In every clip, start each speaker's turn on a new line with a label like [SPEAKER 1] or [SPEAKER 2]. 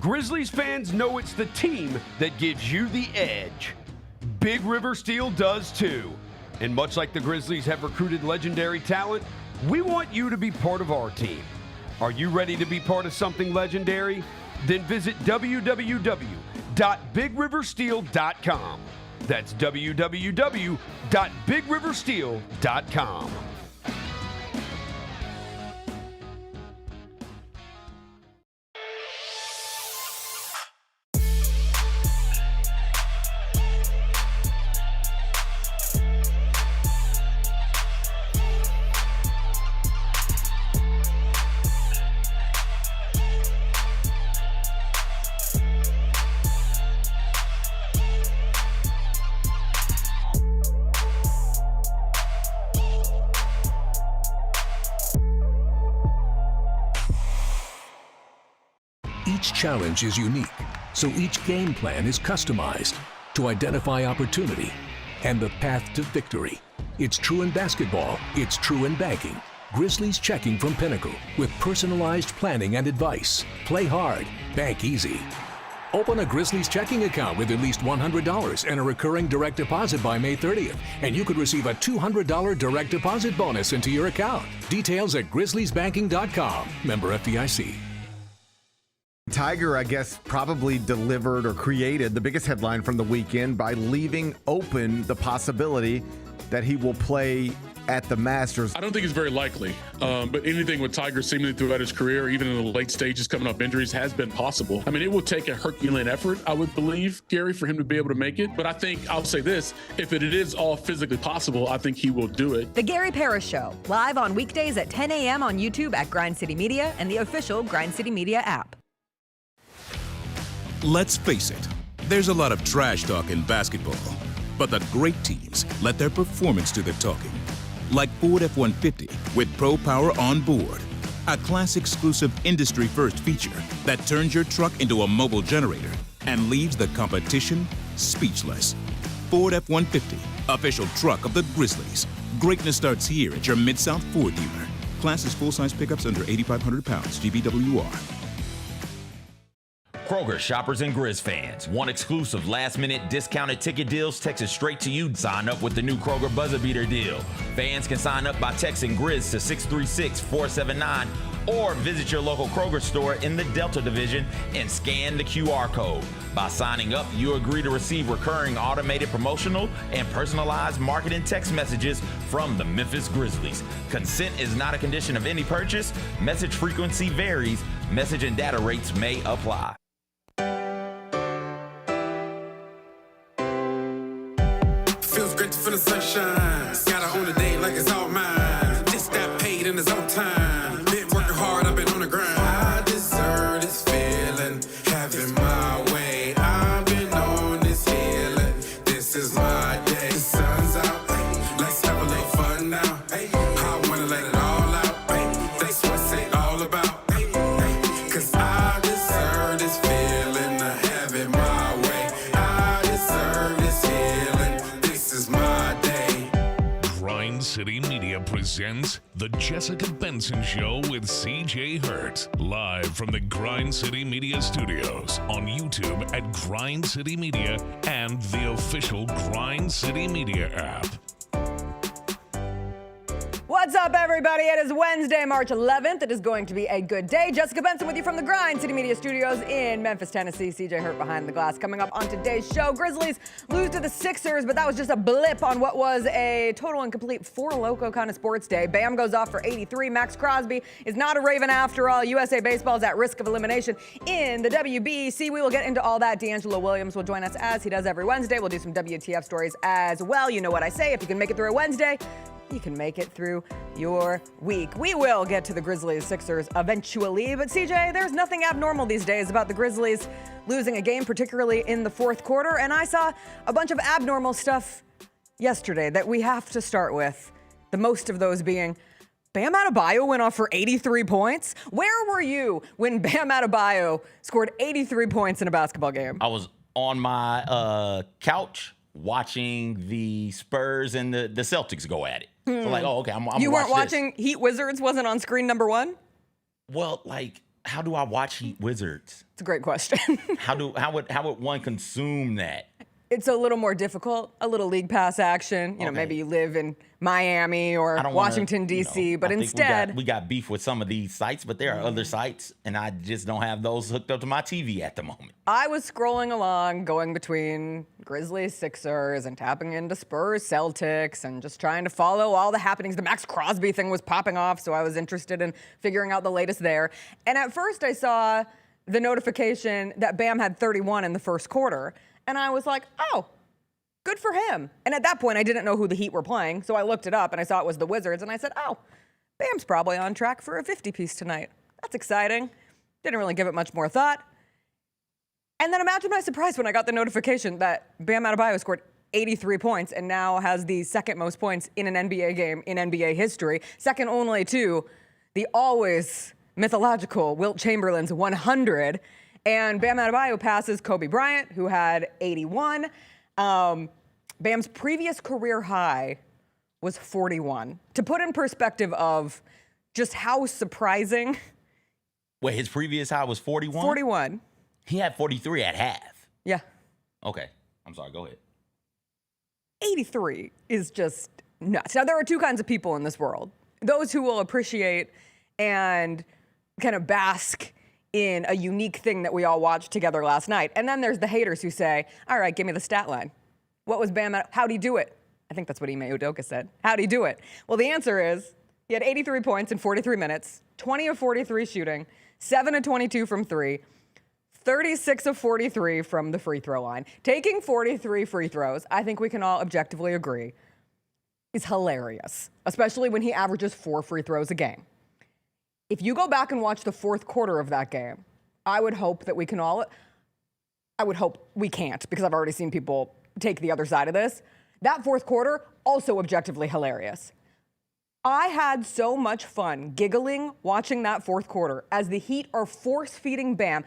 [SPEAKER 1] Grizzlies fans know it's the team that gives you the edge. Big River Steel does too. And much like the Grizzlies have recruited legendary talent, we want you to be part of our team. Are you ready to be part of something legendary? Then visit www.bigriversteel.com. That's www.bigriversteel.com.
[SPEAKER 2] Each challenge is unique, so each game plan is customized to identify opportunity and the path to victory. It's true in basketball, it's true in banking. Grizzlies Checking from Pinnacle with personalized planning and advice. Play hard, bank easy. Open a Grizzlies checking account with at least $100 and a recurring direct deposit by May 30th, and you could receive a $200 direct deposit bonus into your account. Details at grizzliesbanking.com. Member FDIC.
[SPEAKER 3] Tiger, I guess, probably delivered or created the biggest headline from the weekend by leaving open the possibility that he will play at the Masters.
[SPEAKER 4] I don't think it's very likely, but anything with Tiger seemingly throughout his career, even in the late stages coming off injuries, has been possible. I mean, it will take a Herculean effort, I would believe, Gary, for him to be able to make it. But I think, I'll say this, if it is all physically possible, I think he will do it.
[SPEAKER 5] The Gary Parrish Show, live on weekdays at 10 a.m. on YouTube at Grind City Media and the official Grind City Media app.
[SPEAKER 6] Let's face it, there's a lot of trash talk in basketball, but the great teams let their performance do the talking. Like Ford F-150 with Pro Power on board, a class-exclusive industry-first feature that turns your truck into a mobile generator and leaves the competition speechless. Ford F-150, official truck of the Grizzlies. Greatness starts here at your Mid-South Ford dealer. Class is full-size pickups under 8,500 pounds, GVWR.
[SPEAKER 7] Kroger shoppers and Grizz fans. Want exclusive last-minute discounted ticket deals texted straight to you? Sign up with the new Kroger Buzzer Beater deal. Fans can sign up by texting Grizz to 636-479 or visit your local Kroger store in the Delta Division and scan the QR code. By signing up, you agree to receive recurring automated promotional and personalized marketing text messages from the Memphis Grizzlies. Consent is not a condition of any purchase. Message frequency varies. Message and data rates may apply.
[SPEAKER 8] Feels great to feel the sunshine. Gotta own the day like it's all mine. Just got paid in his own time. Been working hard, I've been on the grind. I deserve this feeling, having my way. I've been on this healing. This is my day. The sun's out. Let's have a little fun now. I wanna let it all out. That's what it's all about. Cause I deserve this feeling of having my way. I deserve this healing. This is my day.
[SPEAKER 9] Grind City Media presents The Jessica Benson Show with CJ Hurt. Live from the Grind City Media studios on YouTube at Grind City Media and the official Grind City Media app.
[SPEAKER 5] What's up, everybody? It is Wednesday, March 11th. It is going to be a good day. Jessica Benson with you from the Grind City Media Studios in Memphis, Tennessee. CJ Hurt behind the glass. Coming up on today's show, Grizzlies lose to the Sixers, but that was just a blip on what was a total and complete Four Loko kind of sports day. Bam goes off for 83. Maxx Crosby is not a Raven after all. USA Baseball is at risk of elimination in the WBC. We will get into all that. DeAngelo Williams will join us as he does every Wednesday. We'll do some WTF stories as well. You know what I say. If you can make it through a Wednesday, you can make it through your week. We will get to the Grizzlies Sixers eventually, but CJ, there's nothing abnormal these days about the Grizzlies losing a game, particularly in the fourth quarter, and I saw a bunch of abnormal stuff yesterday that we have to start with, the most of those being Bam Adebyao went off for 83 points. Where were you when Bam Adebyao scored 83 points in a basketball game?
[SPEAKER 7] I was on my couch watching the Spurs and the Celtics go at it. So like, oh, okay, I'm
[SPEAKER 5] You weren't
[SPEAKER 7] watch
[SPEAKER 5] watching
[SPEAKER 7] this.
[SPEAKER 5] Heat Wizards wasn't on screen number one?
[SPEAKER 7] Well, like, How do I watch Heat Wizards?
[SPEAKER 5] It's a great question.
[SPEAKER 7] How would one consume that?
[SPEAKER 5] It's a little more difficult, a little league pass action. You know, maybe you live in Miami or Washington, D.C., but instead...
[SPEAKER 7] We got beef with some of these sites, but there are other sites, and I just don't have those hooked up to my TV at the moment.
[SPEAKER 5] I was scrolling along, going between Grizzlies, Sixers, and tapping into Spurs, Celtics, and just trying to follow all the happenings. The Maxx Crosby thing was popping off, so I was interested in figuring out the latest there. And at first I saw the notification that Bam had 31 in the first quarter. And I was like, oh, good for him. And at that point, I didn't know who the Heat were playing. So I looked it up and I saw it was the Wizards. And I said, oh, Bam's probably on track for a 50-piece tonight. That's exciting. Didn't really give it much more thought. And then imagine my surprise when I got the notification that Bam Adebyao scored 83 points and now has the second most points in an NBA game in NBA history, second only to the always mythological Wilt Chamberlain's 100. And Bam Adebyao passes Kobe Bryant, who had 81. Bam's previous career high was 41. To put in perspective of just how surprising.
[SPEAKER 7] Wait, his previous high was 41?
[SPEAKER 5] 41.
[SPEAKER 7] He had 43 at half.
[SPEAKER 5] Yeah.
[SPEAKER 7] Okay. I'm sorry. Go ahead.
[SPEAKER 5] 83 is just nuts. Now, there are two kinds of people in this world. Those who will appreciate and kind of bask in a unique thing that we all watched together last night. And then there's the haters who say, all right, give me the stat line. What was Bam? How'd he do it? I think that's what Ime Udoka said. How'd he do it? Well, the answer is he had 83 points in 43 minutes, 20 of 43 shooting, 7 of 22 from 3, 36 of 43 from the free throw line. Taking 43 free throws, I think we can all objectively agree, is hilarious, especially when he averages 4 free throws a game. If you go back and watch the fourth quarter of that game, I would hope that we can all, I would hope we can't because I've already seen people take the other side of this. That fourth quarter, also objectively hilarious. I had so much fun giggling watching that fourth quarter as the Heat are force-feeding Bam.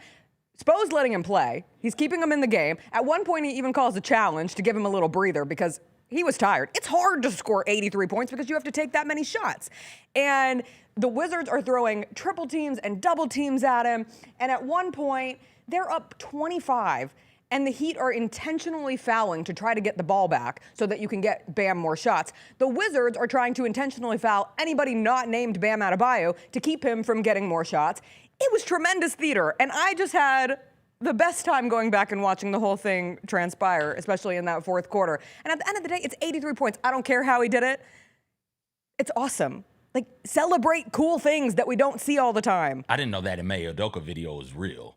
[SPEAKER 5] Spo's letting him play. He's keeping him in the game. At one point, he even calls a challenge to give him a little breather because he was tired. It's hard to score 83 points because you have to take that many shots. And the Wizards are throwing triple teams and double teams at him. And at one point, they're up 25. And the Heat are intentionally fouling to try to get the ball back so that you can get Bam more shots. The Wizards are trying to intentionally foul anybody not named Bam Adebyao to keep him from getting more shots. It was tremendous theater. And I just had the best time going back and watching the whole thing transpire, especially in that fourth quarter. And at the end of the day, it's 83 points. I don't care how he did it. It's awesome. Like, celebrate cool things that we don't see all the time.
[SPEAKER 7] I didn't know that Ime Udoka video was real.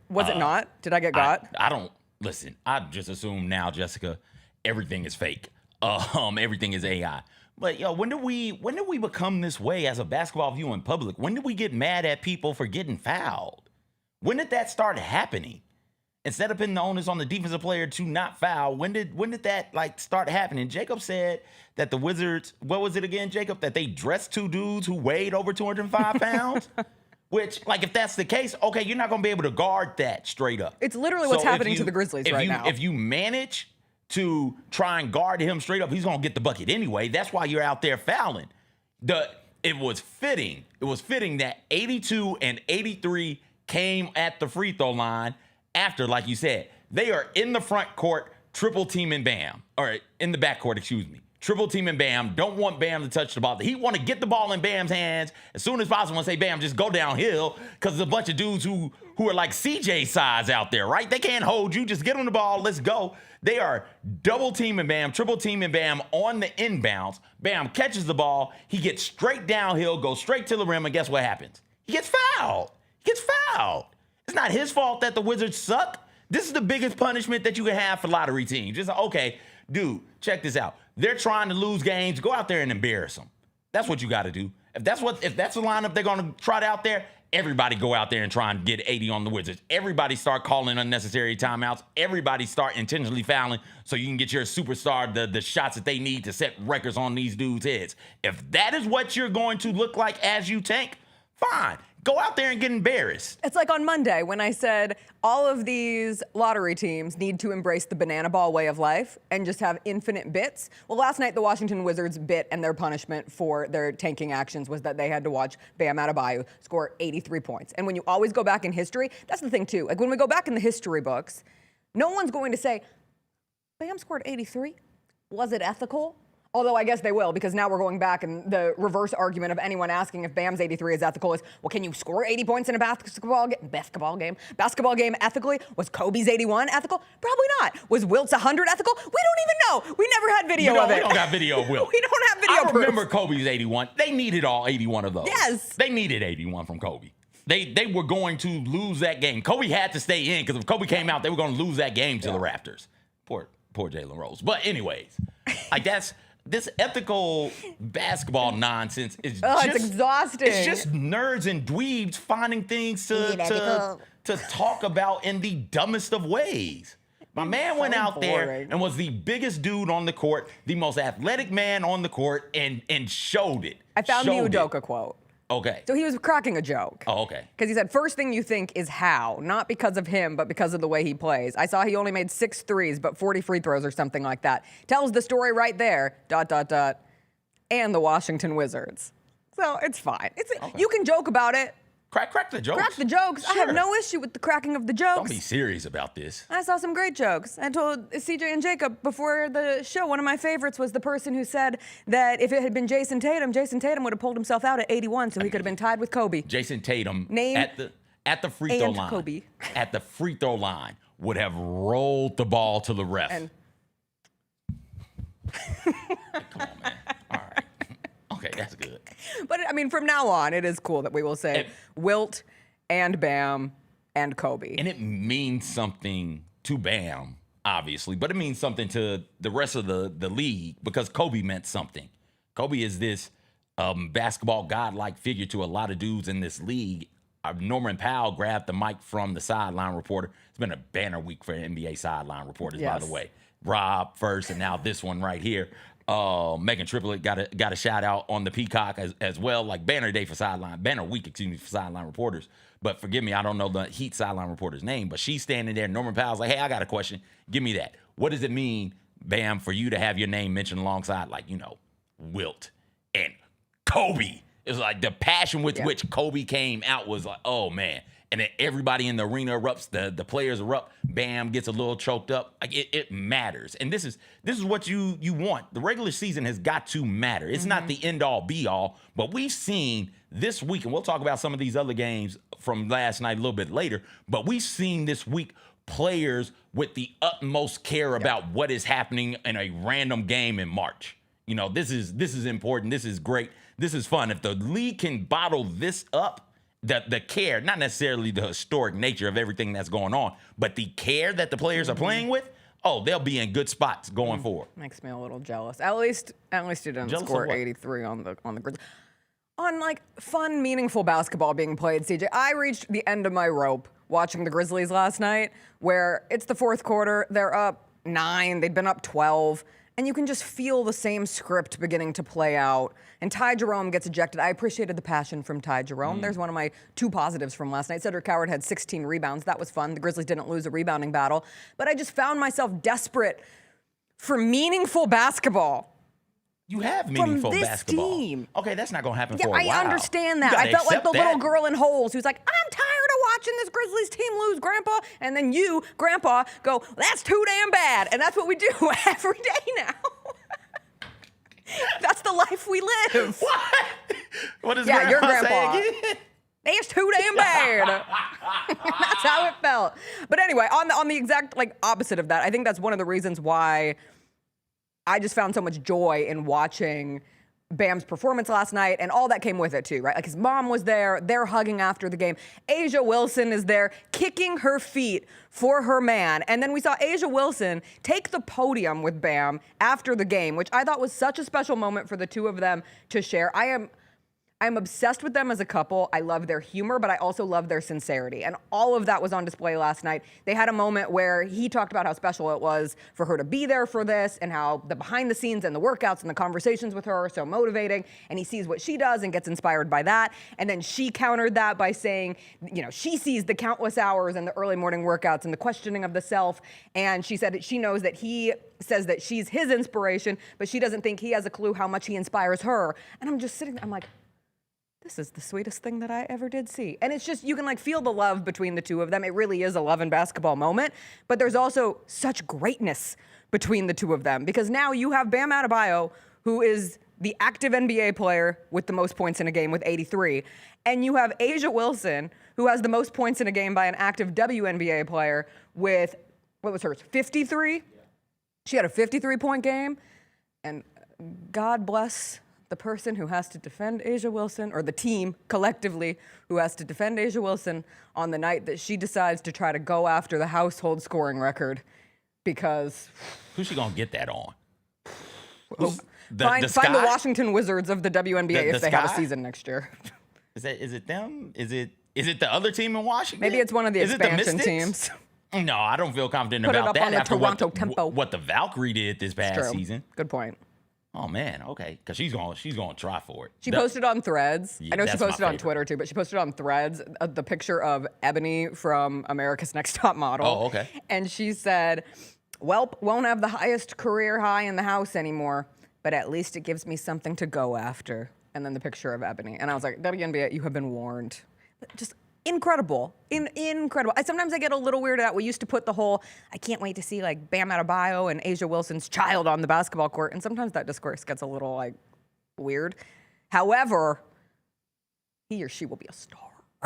[SPEAKER 5] Was it not? Did I get got?
[SPEAKER 7] I don't, listen, I just assume now, Jessica, everything is fake. Everything is AI. But yo, when did we become this way as a basketball viewing public? When did we get mad at people for getting fouled? When did that start happening? Instead of putting the onus on the defensive player to not foul, when did that like start happening? Jacob said that the Wizards, what was it again, Jacob? That they dressed 2 dudes who weighed over 205 pounds? Which, like, if that's the case, okay, you're not going to be able to guard that straight up.
[SPEAKER 5] It's literally what's happening to the Grizzlies right now.
[SPEAKER 7] If you manage to try and guard him straight up, he's going to get the bucket anyway. That's why you're out there fouling. It was fitting that 82 and 83 came at the free throw line after, like you said, they are in the front court, triple teaming Bam, or in the back court, excuse me. Triple teaming Bam, don't want Bam to touch the ball. He want to get the ball in Bam's hands as soon as possible and say, Bam, just go downhill, because there's a bunch of dudes who are like CJ size out there, right? They can't hold you. Just get on the ball. Let's go. They are double teaming Bam, triple teaming Bam on the inbounds. Bam catches the ball. He gets straight downhill, goes straight to the rim, and guess what happens? He gets fouled. It's not his fault that the Wizards suck. This is the biggest punishment that you can have for lottery teams. Just okay, dude, check this out. They're trying to lose games. Go out there and embarrass them. That's what you got to do. If that's the lineup they're going to trot out there, everybody go out there and try and get 80 on the Wizards. Everybody start calling unnecessary timeouts. Everybody start intentionally fouling so you can get your superstar the shots that they need to set records on these dudes' heads. If that is what you're going to look like as you tank, fine. go out there and get embarrassed.
[SPEAKER 5] It's like on Monday when I said all of these lottery teams need to embrace the banana ball way of life and just have infinite bits. Well, last night the Washington Wizards bit and their punishment for their tanking actions was that they had to watch Bam Adebyao score 83 points. And when you always go back in history, that's the thing too. Like when we go back in the history books, no one's going to say, Bam scored 83? Was it ethical? Although I guess they will, because now we're going back, and the reverse argument of anyone asking if Bam's 83 is ethical is, well, can you score 80 points in a basketball game ethically? Was Kobe's 81 ethical? Probably not. Was Wilt's 100 ethical? We don't even know. We never had video of it.
[SPEAKER 7] We don't got video of Wilt.
[SPEAKER 5] We don't have video proof.
[SPEAKER 7] I remember Kobe's 81. They needed all 81 of those.
[SPEAKER 5] Yes.
[SPEAKER 7] They needed 81 from Kobe. They were going to lose that game. Kobe had to stay in, because if Kobe came out, they were going to lose that game to the Raptors. Poor Jaylen Rose. But anyways, like this ethical basketball nonsense is
[SPEAKER 5] it's exhausting.
[SPEAKER 7] It's just nerds and dweebs finding things to talk about in the dumbest of ways. My man went out there and was the biggest dude on the court, the most athletic man on the court, and showed it.
[SPEAKER 5] I found the Udoka quote.
[SPEAKER 7] Okay.
[SPEAKER 5] So he was cracking a joke.
[SPEAKER 7] Oh, okay.
[SPEAKER 5] Because he said, first thing you think is how, not because of him, but because of the way he plays. I saw he only made 6 threes, but 40 free throws or something like that. Tells the story right there, ... and the Washington Wizards. So it's fine. You can joke about it.
[SPEAKER 7] Crack the jokes.
[SPEAKER 5] Crack the jokes.
[SPEAKER 7] Sure.
[SPEAKER 5] I have no issue with the cracking of the jokes.
[SPEAKER 7] Don't be serious about this.
[SPEAKER 5] I saw some great jokes. I told CJ and Jacob before the show, one of my favorites was the person who said that if it had been Jason Tatum would have pulled himself out at 81, so he could have been tied with Kobe.
[SPEAKER 7] Jason Tatum at the free throw line.
[SPEAKER 5] Kobe.
[SPEAKER 7] At the free throw line would have rolled the ball to the ref.
[SPEAKER 5] And
[SPEAKER 7] come on, man. All right. Okay, that's good.
[SPEAKER 5] But I mean, from now on, it is cool that we will say Wilt and Bam and Kobe.
[SPEAKER 7] And it means something to Bam, obviously, but it means something to the rest of the league, because Kobe meant something. Kobe is this basketball godlike figure to a lot of dudes in this league. Norman Powell grabbed the mic from the sideline reporter. It's been a banner week for NBA sideline reporters, by the way. Rob first, and now this one right here. Megan Triplett got a shout out on the Peacock as well, like banner week, for sideline reporters. But forgive me, I don't know the Heat sideline reporter's name, but she's standing there. Norman Powell's like, hey, I got a question. Give me that. What does it mean, Bam, for you to have your name mentioned alongside, like, Wilt and Kobe? It's like the passion with which Kobe came out was like, oh man. And then everybody in the arena erupts, the players erupt, Bam gets a little choked up. Like it matters. And this is what you want. The regular season has got to matter. It's not the end all be all, but we've seen this week, and we'll talk about some of these other games from last night a little bit later, but we've seen this week players with the utmost care about what is happening in a random game in March. This is important. This is great. This is fun. If the league can bottle this up, the care, not necessarily the historic nature of everything that's going on, but the care that the players are playing with, they'll be in good spots going forward.
[SPEAKER 5] Makes me a little jealous. At least you didn't score 83 on the Grizzlies. On like fun, meaningful basketball being played, CJ, I reached the end of my rope watching the Grizzlies last night, where it's the fourth quarter, they're up 9, they'd been up 12. And you can just feel the same script beginning to play out. And Ty Jerome gets ejected. I appreciated the passion from Ty Jerome. There's one of my 2 positives from last night. Cedric Howard had 16 rebounds. That was fun. The Grizzlies didn't lose a rebounding battle. But I just found myself desperate for meaningful basketball.
[SPEAKER 7] You have meaningful
[SPEAKER 5] from this
[SPEAKER 7] basketball.
[SPEAKER 5] Team.
[SPEAKER 7] Okay, that's not going to happen for a while.
[SPEAKER 5] I understand that. I felt like the little girl in Holes who's like, I'm tired of watching this Grizzlies team lose, Grandpa. And then you, Grandpa, go, that's too damn bad. And that's what we do every day now. That's the life we live.
[SPEAKER 7] What does
[SPEAKER 5] your
[SPEAKER 7] Grandpa
[SPEAKER 5] Grandpa
[SPEAKER 7] say again?
[SPEAKER 5] It's too damn bad. That's how it felt. But anyway, on the exact opposite of that, I think that's one of the reasons why I just found so much joy in watching Bam's performance last night and all that came with it too, right? Like his mom was there, they're hugging after the game. A'ja Wilson is there kicking her feet for her man. And then we saw A'ja Wilson take the podium with Bam after the game, which I thought was such a special moment for the two of them to share. I'm obsessed with them as a couple. I love their humor, but I also love their sincerity. And all of that was on display last night. They had a moment where he talked about how special it was for her to be there for this and how the behind the scenes and the workouts and the conversations with her are so motivating. And he sees what she does and gets inspired by that. And then she countered that by saying, she sees the countless hours and the early morning workouts and the questioning of the self. And she said that she knows that he says that she's his inspiration, but she doesn't think he has a clue how much he inspires her. And I'm just sitting there, I'm like, this is the sweetest thing that I ever did see. And it's just, you can feel the love between the two of them. It really is a love and basketball moment. But there's also such greatness between the two of them because now you have Bam Adebyao, who is the active NBA player with the most points in a game with 83. And you have A'ja Wilson, who has the most points in a game by an active WNBA player with, what was hers, 53? She had a 53-point game. And God bless the person who has to defend A'ja Wilson, or the team collectively who has to defend A'ja Wilson on the night that she decides to try to go after the household scoring record because...
[SPEAKER 7] Who's she going to get that on?
[SPEAKER 5] Find the Washington Wizards of the WNBA if they have a season next year.
[SPEAKER 7] Is it them? Is it the other team in Washington?
[SPEAKER 5] Maybe it's one of the expansion teams.
[SPEAKER 7] No, I don't feel confident
[SPEAKER 5] Put
[SPEAKER 7] about
[SPEAKER 5] it up
[SPEAKER 7] that
[SPEAKER 5] on the
[SPEAKER 7] after
[SPEAKER 5] Toronto Tempo.
[SPEAKER 7] what the Valkyrie did this past season.
[SPEAKER 5] Good point.
[SPEAKER 7] Oh man, okay, because she's going to try for it.
[SPEAKER 5] She posted on Threads.
[SPEAKER 7] Yeah,
[SPEAKER 5] I know she
[SPEAKER 7] that's my
[SPEAKER 5] posted on
[SPEAKER 7] favorite.
[SPEAKER 5] Twitter too, but she posted on Threads the picture of Ebony from America's Next Top Model.
[SPEAKER 7] Oh, okay.
[SPEAKER 5] And she said, "Welp won't have the highest career high in the house anymore, but at least it gives me something to go after." And then the picture of Ebony, and I was like, "WNBA, you have been warned." Just incredible, incredible. Sometimes I get a little weirded out. We used to put the whole, I can't wait to see Bam Adebayo and A'ja Wilson's child on the basketball court, and sometimes that discourse gets a little weird. However, he or she will be a star.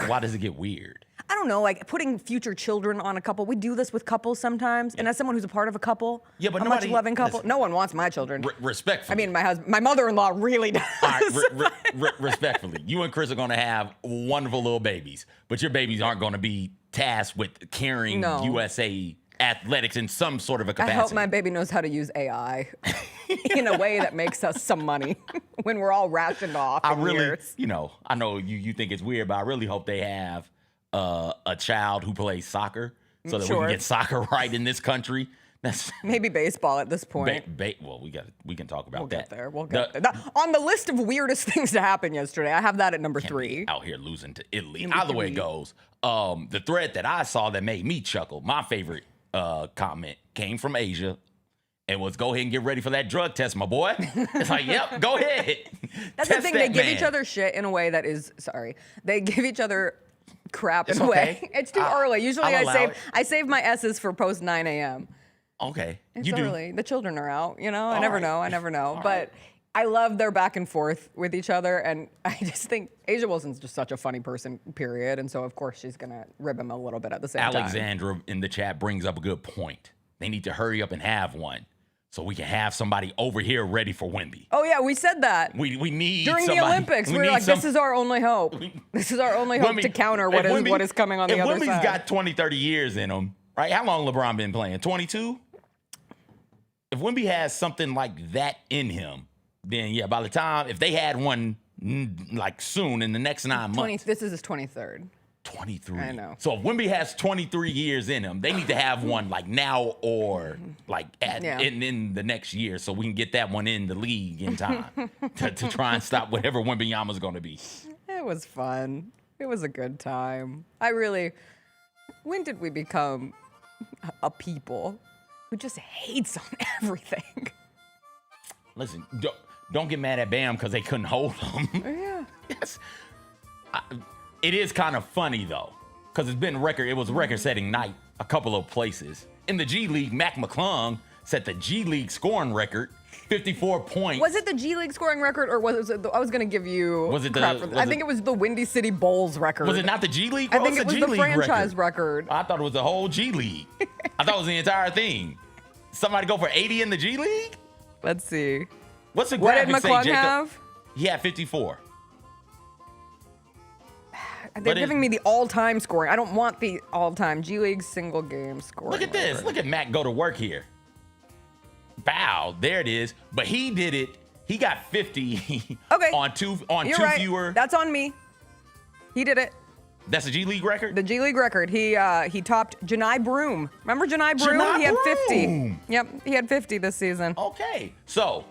[SPEAKER 7] Why does it get weird?
[SPEAKER 5] I don't know, putting future children on a couple. We do this with couples sometimes, and as someone who's a part of a couple,
[SPEAKER 7] but
[SPEAKER 5] a much loving couple, no one wants my children.
[SPEAKER 7] Respectfully.
[SPEAKER 5] I mean, my mother-in-law really does.
[SPEAKER 7] All right, respectfully, you and Chris are going to have wonderful little babies, but your babies aren't going to be tasked with carrying USA athletics in some sort of a capacity.
[SPEAKER 5] I hope my baby knows how to use AI in a way that makes us some money when we're all rationed off.
[SPEAKER 7] I know you think it's weird, but I really hope they have a child who plays soccer so that we can get soccer right in this country. That's
[SPEAKER 5] maybe baseball at this point.
[SPEAKER 7] Well, we can talk about
[SPEAKER 5] that. We'll get there.
[SPEAKER 7] The,
[SPEAKER 5] on the list of weirdest things to happen yesterday, I have that at number 3.
[SPEAKER 7] Out here losing to Italy. Either way it goes, the thread that I saw that made me chuckle, my favorite comment came from A'ja. And was go ahead and get ready for that drug test, my boy. It's like, yep, go ahead.
[SPEAKER 5] That's the thing. They give each other shit in a way that is, they give each other crap in a way. It's too early. Usually I save my S's for post 9 a.m.
[SPEAKER 7] Okay.
[SPEAKER 5] It's early. The children are out, I never know. But I love their back and forth with each other. And I just think A'ja Wilson's just such a funny person, period. And so, of course, she's going to rib him a little bit at the same time.
[SPEAKER 7] Alexandra in the chat brings up a good point. They need to hurry up and have one, so we can have somebody over here ready for Wemby.
[SPEAKER 5] Oh, yeah, we said that.
[SPEAKER 7] We need
[SPEAKER 5] during
[SPEAKER 7] somebody.
[SPEAKER 5] The Olympics, we were like, this is our only hope. This is our only hope to counter what is coming on the other side.
[SPEAKER 7] If Wemby's got 20, 30 years in him, right? How long LeBron been playing? 22? If Wemby has something like that in him, then, yeah, by the time, if they had one, soon in the next 9 months.
[SPEAKER 5] This is his 23rd.
[SPEAKER 7] 23.
[SPEAKER 5] I know.
[SPEAKER 7] So if Wemby has 23 years in him, they need to have one now or in the next year, so we can get that one in the league in time to try and stop whatever Wembenyama's going to be.
[SPEAKER 5] It was fun. It was a good time. When did we become a people who just hates on everything?
[SPEAKER 7] Listen, don't get mad at Bam because they couldn't hold him.
[SPEAKER 5] Yeah.
[SPEAKER 7] Yes. It is kind of funny, though, because it was a record-setting night a couple of places. In the G League, Mac McClung set the G League scoring record, 54 points.
[SPEAKER 5] Was it the G League scoring record, or was it I was going to give you I think it was the Windy City Bulls record.
[SPEAKER 7] Was it not the G League?
[SPEAKER 5] I think it was the franchise record.
[SPEAKER 7] I thought it was the whole G League. I thought it was the entire thing. Somebody go for 80 in the G League?
[SPEAKER 5] Let's see.
[SPEAKER 7] What's the
[SPEAKER 5] graphic
[SPEAKER 7] say,
[SPEAKER 5] McClung
[SPEAKER 7] Jacob?
[SPEAKER 5] have?
[SPEAKER 7] He had 54.
[SPEAKER 5] They're giving me the all-time scoring. I don't want the all-time G League single game scoring.
[SPEAKER 7] Look at this. Look at Mac go to work here. Bow. There it is. But he did it. He got 50
[SPEAKER 5] Okay.
[SPEAKER 7] on two
[SPEAKER 5] You're
[SPEAKER 7] two
[SPEAKER 5] right.
[SPEAKER 7] fewer.
[SPEAKER 5] That's on me. He did it.
[SPEAKER 7] That's a G League record?
[SPEAKER 5] The G League record. He topped Janai Broom. Remember Janai Broom?
[SPEAKER 7] Janai
[SPEAKER 5] He had 50.
[SPEAKER 7] Broom.
[SPEAKER 5] Yep, he had 50 this season.
[SPEAKER 7] Okay. So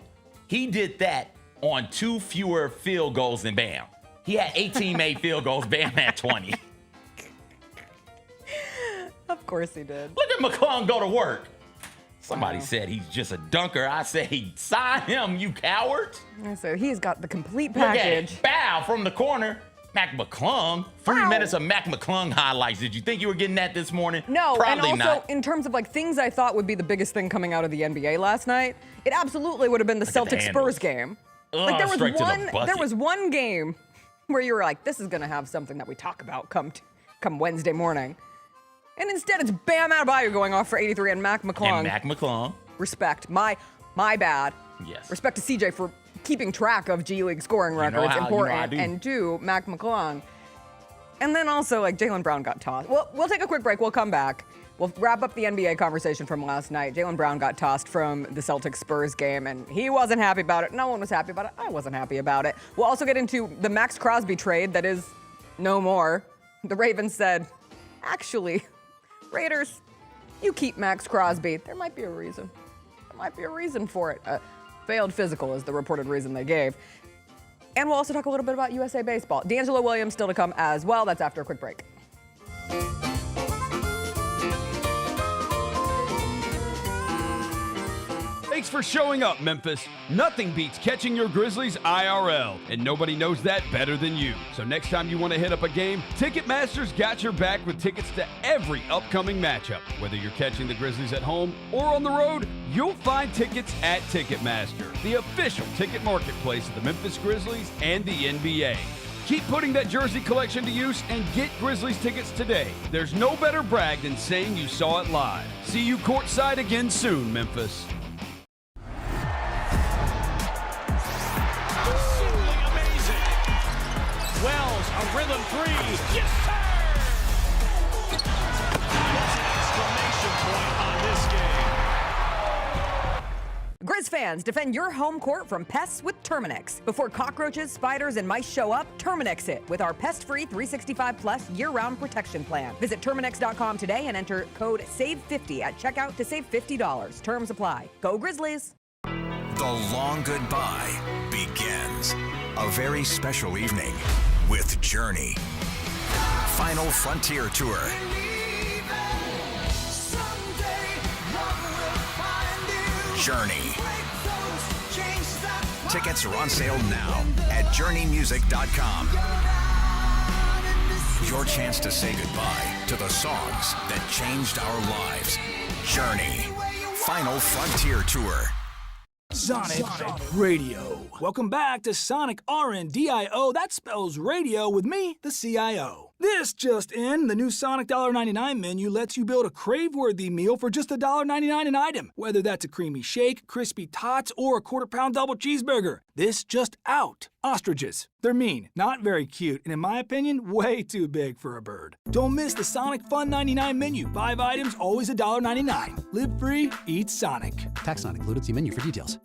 [SPEAKER 7] he did that on 2 fewer field goals than Bam. He had 18 made field goals. Bam had 20.
[SPEAKER 5] Of course he did.
[SPEAKER 7] Look at McClung go to work. Somebody said he's just a dunker. I say, sign him, you coward.
[SPEAKER 5] So he's got the complete
[SPEAKER 7] Look at
[SPEAKER 5] package.
[SPEAKER 7] it. Bow from the corner. Mac McClung. 3 minutes of Mac McClung highlights. Did you think you were getting that this morning?
[SPEAKER 5] No,
[SPEAKER 7] Probably
[SPEAKER 5] and also
[SPEAKER 7] not.
[SPEAKER 5] in terms of like things I thought would be the biggest thing coming out of the NBA last night, it absolutely would have been the
[SPEAKER 7] Look at the
[SPEAKER 5] Celtics
[SPEAKER 7] handles.
[SPEAKER 5] Spurs game.
[SPEAKER 7] Ugh,
[SPEAKER 5] Like
[SPEAKER 7] straight to the bucket.
[SPEAKER 5] there was one game where you were like, this is gonna have something that we talk about come Wednesday morning. And instead it's Bam Adebyao going off for 83 and Mac McClung.
[SPEAKER 7] And Mac McClung.
[SPEAKER 5] Respect. My bad.
[SPEAKER 7] Yes.
[SPEAKER 5] Respect to CJ for keeping track of G League scoring records.
[SPEAKER 7] how-
[SPEAKER 5] Important.
[SPEAKER 7] I do.
[SPEAKER 5] And 2, Mac McClung. And then also, like, Jaylen Brown got tossed. We'll take a quick break. We'll come back. We'll wrap up the NBA conversation from last night. Jaylen Brown got tossed from the Celtics-Spurs game, and he wasn't happy about it. No one was happy about it. I wasn't happy about it. We'll also get into the Maxx Crosby trade that is no more. The Ravens said, actually, Raiders, you keep Maxx Crosby. There might be a reason. There might be a reason for it. Failed physical is the reported reason they gave. And we'll also talk a little bit about USA Baseball. DeAngelo Williams still to come as well. That's after a quick break.
[SPEAKER 1] Thanks for showing up, Memphis. Nothing beats catching your Grizzlies IRL, and nobody knows that better than you. So next time you want to hit up a game, Ticketmaster's got your back with tickets to every upcoming matchup. Whether you're catching the Grizzlies at home or on the road, you'll find tickets at Ticketmaster, the official ticket marketplace of the Memphis Grizzlies and the NBA. Keep putting that jersey collection to use and get Grizzlies tickets today. There's no better brag than saying you saw it live. See you courtside again soon, Memphis.
[SPEAKER 10] Wells, a rhythm 3. Yes, sir! Exclamation point on this game.
[SPEAKER 5] Grizz fans, defend your home court from pests with Terminix. Before cockroaches, spiders, and mice show up, Terminix it with our pest-free 365-plus year-round protection plan. Visit Terminix.com today and enter code SAVE50 at checkout to save $50. Terms apply. Go Grizzlies!
[SPEAKER 11] The long goodbye begins. A very special evening with Journey. Final Frontier Tour. Journey. Tickets are on sale now at journeymusic.com. Your chance to say goodbye to the songs that changed our lives. Journey. Final Frontier Tour.
[SPEAKER 12] Sonic Radio. Welcome back to Sonic RNDIO. That spells radio with me, the CIO. This just in, the new Sonic $1.99 menu lets you build a crave-worthy meal for just $1.99 an item. Whether that's a creamy shake, crispy tots, or a quarter-pound double cheeseburger. This just out. Ostriches. They're mean, not very cute, and in my opinion, way too big for a bird. Don't miss the Sonic Fun 99 menu. 5 items, always $1.99. Live free, eat Sonic.
[SPEAKER 13] Tax not included. See menu for details.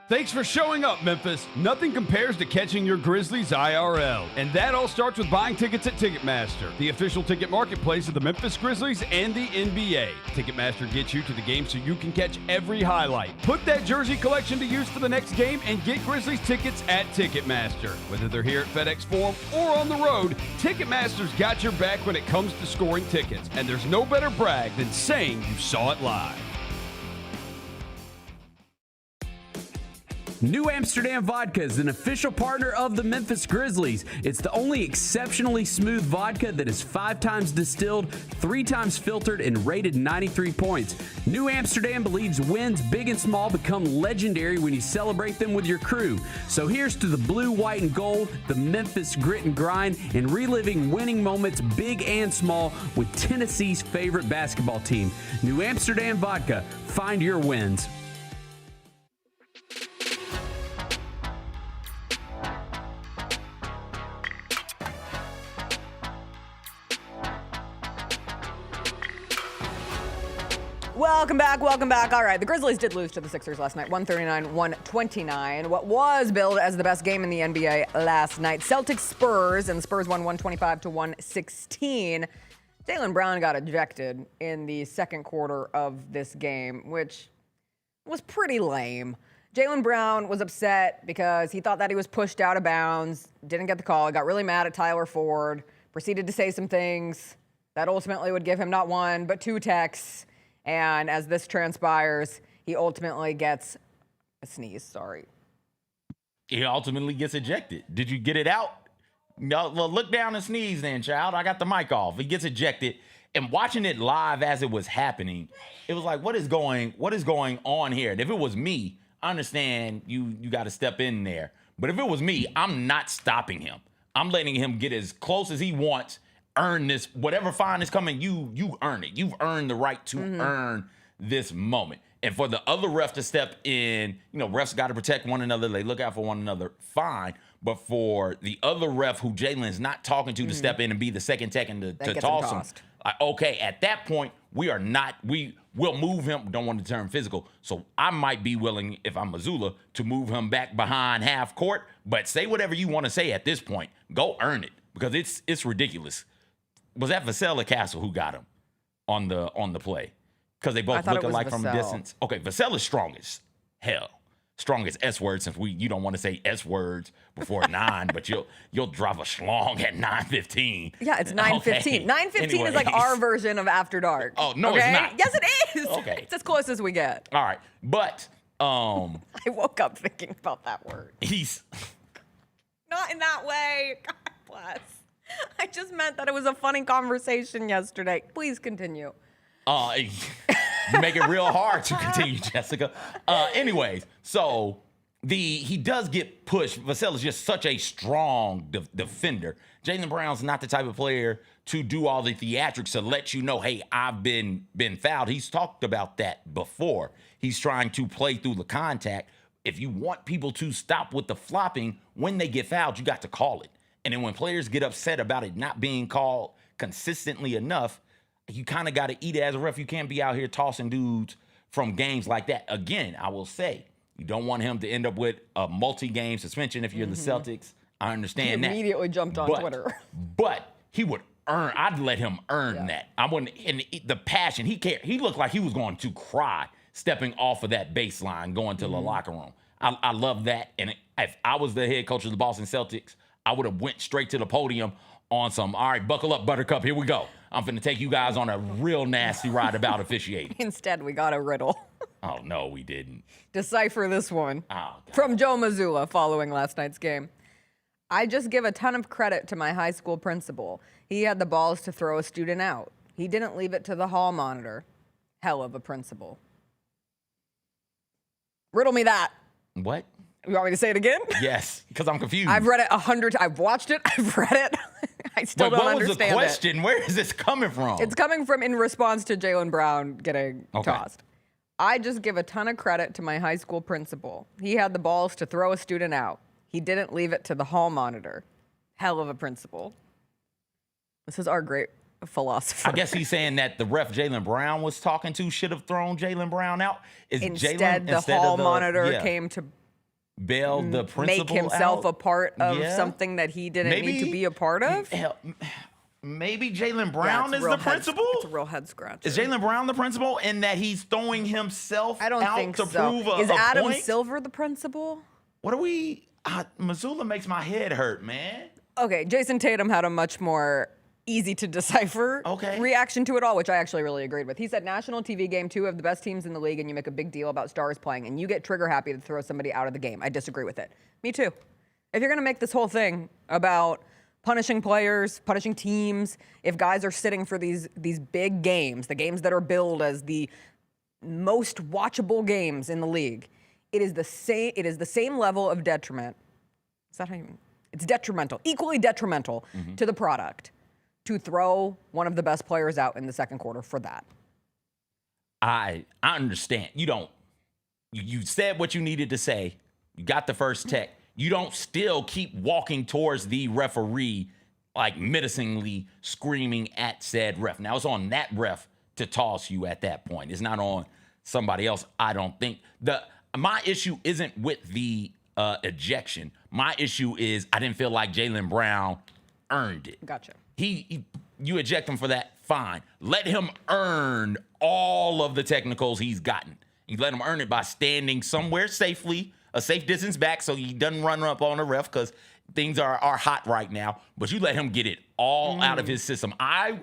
[SPEAKER 1] Thanks for showing up, Memphis. Nothing compares to catching your Grizzlies IRL. And that all starts with buying tickets at Ticketmaster, the official ticket marketplace of the Memphis Grizzlies and the NBA. Ticketmaster gets you to the game so you can catch every highlight. Put that jersey collection to use for the next game and get Grizzlies tickets at Ticketmaster. Whether they're here at FedEx Forum or on the road, Ticketmaster's got your back when it comes to scoring tickets. And there's no better brag than saying you saw it live.
[SPEAKER 14] New Amsterdam Vodka is an official partner of the Memphis Grizzlies. It's the only exceptionally smooth vodka that is 5 times distilled, 3 times filtered, and rated 93 points. New Amsterdam believes wins big and small become legendary when you celebrate them with your crew. So here's to the blue, white, and gold, the Memphis grit and grind, and reliving winning moments big and small with Tennessee's favorite basketball team. New Amsterdam Vodka. Find your wins.
[SPEAKER 5] Welcome back, welcome back. All right, the Grizzlies did lose to the Sixers last night, 139-129. What was billed as the best game in the NBA last night. Celtics Spurs, and the Spurs won 125-116. Jaylen Brown got ejected in the second quarter of this game, which was pretty lame. Jaylen Brown was upset because he thought that he was pushed out of bounds, didn't get the call, got really mad at Tyler Ford, proceeded to say some things that ultimately would give him not 1, but 2 techs. And as this transpires, he ultimately gets a sneeze. Sorry.
[SPEAKER 7] He ultimately gets ejected. Did you get it out? No, well, look down and sneeze then, child. I got the mic off. He gets ejected. And watching it live as it was happening, it was like, what is going on here? And if it was me, I understand you got to step in there. But if it was me, I'm not stopping him. I'm letting him get as close as he wants. Earn this, whatever fine is coming, you earn it. You've earned the right to earn this moment. And for the other ref to step in, refs got to protect one another. They look out for one another, fine. But for the other ref who Jaylen's not talking to step in and be the second tech and to toss him, like, okay, at that point, we'll move him. Don't want to turn physical. So I might be willing, if I'm Mazzulla, to move him back behind half court. But say whatever you want to say at this point. Go earn it, because it's ridiculous. Was that Vassell or Castle who got him on the play? Because they both look alike from a distance. Okay, Vassell is strong as hell. Strong as S word, since you don't want to say S words before 9, but you'll drop a schlong at 9:15.
[SPEAKER 5] Yeah, it's 9:15.
[SPEAKER 7] Okay.
[SPEAKER 5] 9:15 is like our version of After Dark.
[SPEAKER 7] Oh, no,
[SPEAKER 5] okay?
[SPEAKER 7] It's not.
[SPEAKER 5] Yes, it is.
[SPEAKER 7] Okay.
[SPEAKER 5] It's as close as we get.
[SPEAKER 7] All right, but
[SPEAKER 5] I woke up thinking about that word.
[SPEAKER 7] He's
[SPEAKER 5] not in that way. God bless. I just meant that it was a funny conversation yesterday. Please continue.
[SPEAKER 7] You make it real hard to continue, Jessica. Anyways, so he does get pushed. Vassell is just such a strong defender. Jaylen Brown's not the type of player to do all the theatrics to let you know, hey, I've been fouled. He's talked about that before. He's trying to play through the contact. If you want people to stop with the flopping when they get fouled, you got to call it. And then when players get upset about it not being called consistently enough, you kind of got to eat it as a ref. You can't be out here tossing dudes from games like that. Again, I will say, you don't want him to end up with a multi-game suspension if you're the Celtics. I understand that.
[SPEAKER 5] He immediately jumped on Twitter.
[SPEAKER 7] But he would earn. I'd let him earn that. I wouldn't. And the passion, he cared. He looked like he was going to cry stepping off of that baseline, going to the locker room. I love that. And if I was the head coach of the Boston Celtics, I would have went straight to the podium on some, all right, buckle up, Buttercup, here we go. I'm finna take you guys on a real nasty ride about officiating.
[SPEAKER 5] Instead, we got a riddle.
[SPEAKER 7] Oh, no, we didn't.
[SPEAKER 5] Decipher this one.
[SPEAKER 7] Oh,
[SPEAKER 5] from Joe Mazzulla following last night's game. I just give a ton of credit to my high school principal. He had the balls to throw a student out. He didn't leave it to the hall monitor. Hell of a principal. Riddle me that.
[SPEAKER 7] What?
[SPEAKER 5] You want me to say it again?
[SPEAKER 7] Yes, because I'm confused.
[SPEAKER 5] I've read it 100 times. I've watched it. I've read it. I still don't understand it.
[SPEAKER 7] What was the question? Where is this coming from?
[SPEAKER 5] It's coming from in response to Jaylen Brown getting tossed. I just give a ton of credit to my high school principal. He had the balls to throw a student out. He didn't leave it to the hall monitor. Hell of a principal. This is our great philosopher.
[SPEAKER 7] I guess he's saying that the ref Jaylen Brown was talking to should have thrown Jaylen Brown out.
[SPEAKER 5] Instead, the hall monitor came to
[SPEAKER 7] bail the principal
[SPEAKER 5] make himself
[SPEAKER 7] out?
[SPEAKER 5] a part of something that he didn't need to be a part of.
[SPEAKER 7] Maybe Jaylen Brown is the principal?
[SPEAKER 5] It's a real head scratcher.
[SPEAKER 7] Is Jaylen Brown the principal in that he's throwing himself
[SPEAKER 5] I don't
[SPEAKER 7] out
[SPEAKER 5] think
[SPEAKER 7] to
[SPEAKER 5] so.
[SPEAKER 7] prove a
[SPEAKER 5] Is Adam
[SPEAKER 7] point?
[SPEAKER 5] Silver the principal?
[SPEAKER 7] What are we... Mazzulla makes my head hurt, man.
[SPEAKER 5] Okay, Jason Tatum had a much more easy to decipher
[SPEAKER 7] Okay.
[SPEAKER 5] reaction to it all, which I actually really agreed with. He said, national TV game, 2 of the best teams in the league, and you make a big deal about stars playing, and you get trigger happy to throw somebody out of the game. I disagree with it. Me too. If you're going to make this whole thing about punishing players, punishing teams, if guys are sitting for these big games, the games that are billed as the most watchable games in the league, it is the same level of detriment. Is that how you mean? It's detrimental, equally detrimental to the product to throw one of the best players out in the second quarter for that.
[SPEAKER 7] I understand. You said what you needed to say. You got the first tech. You don't still keep walking towards the referee like menacingly screaming at said ref. Now it's on that ref to toss you at that point. It's not on somebody else, I don't think. My issue isn't with the ejection. My issue is I didn't feel like Jaylen Brown earned it.
[SPEAKER 5] Gotcha.
[SPEAKER 7] You eject him for that, fine. Let him earn all of the technicals he's gotten. You let him earn it by standing somewhere safely, a safe distance back, so he doesn't run up on the ref because things are hot right now. But you let him get it all out of his system. I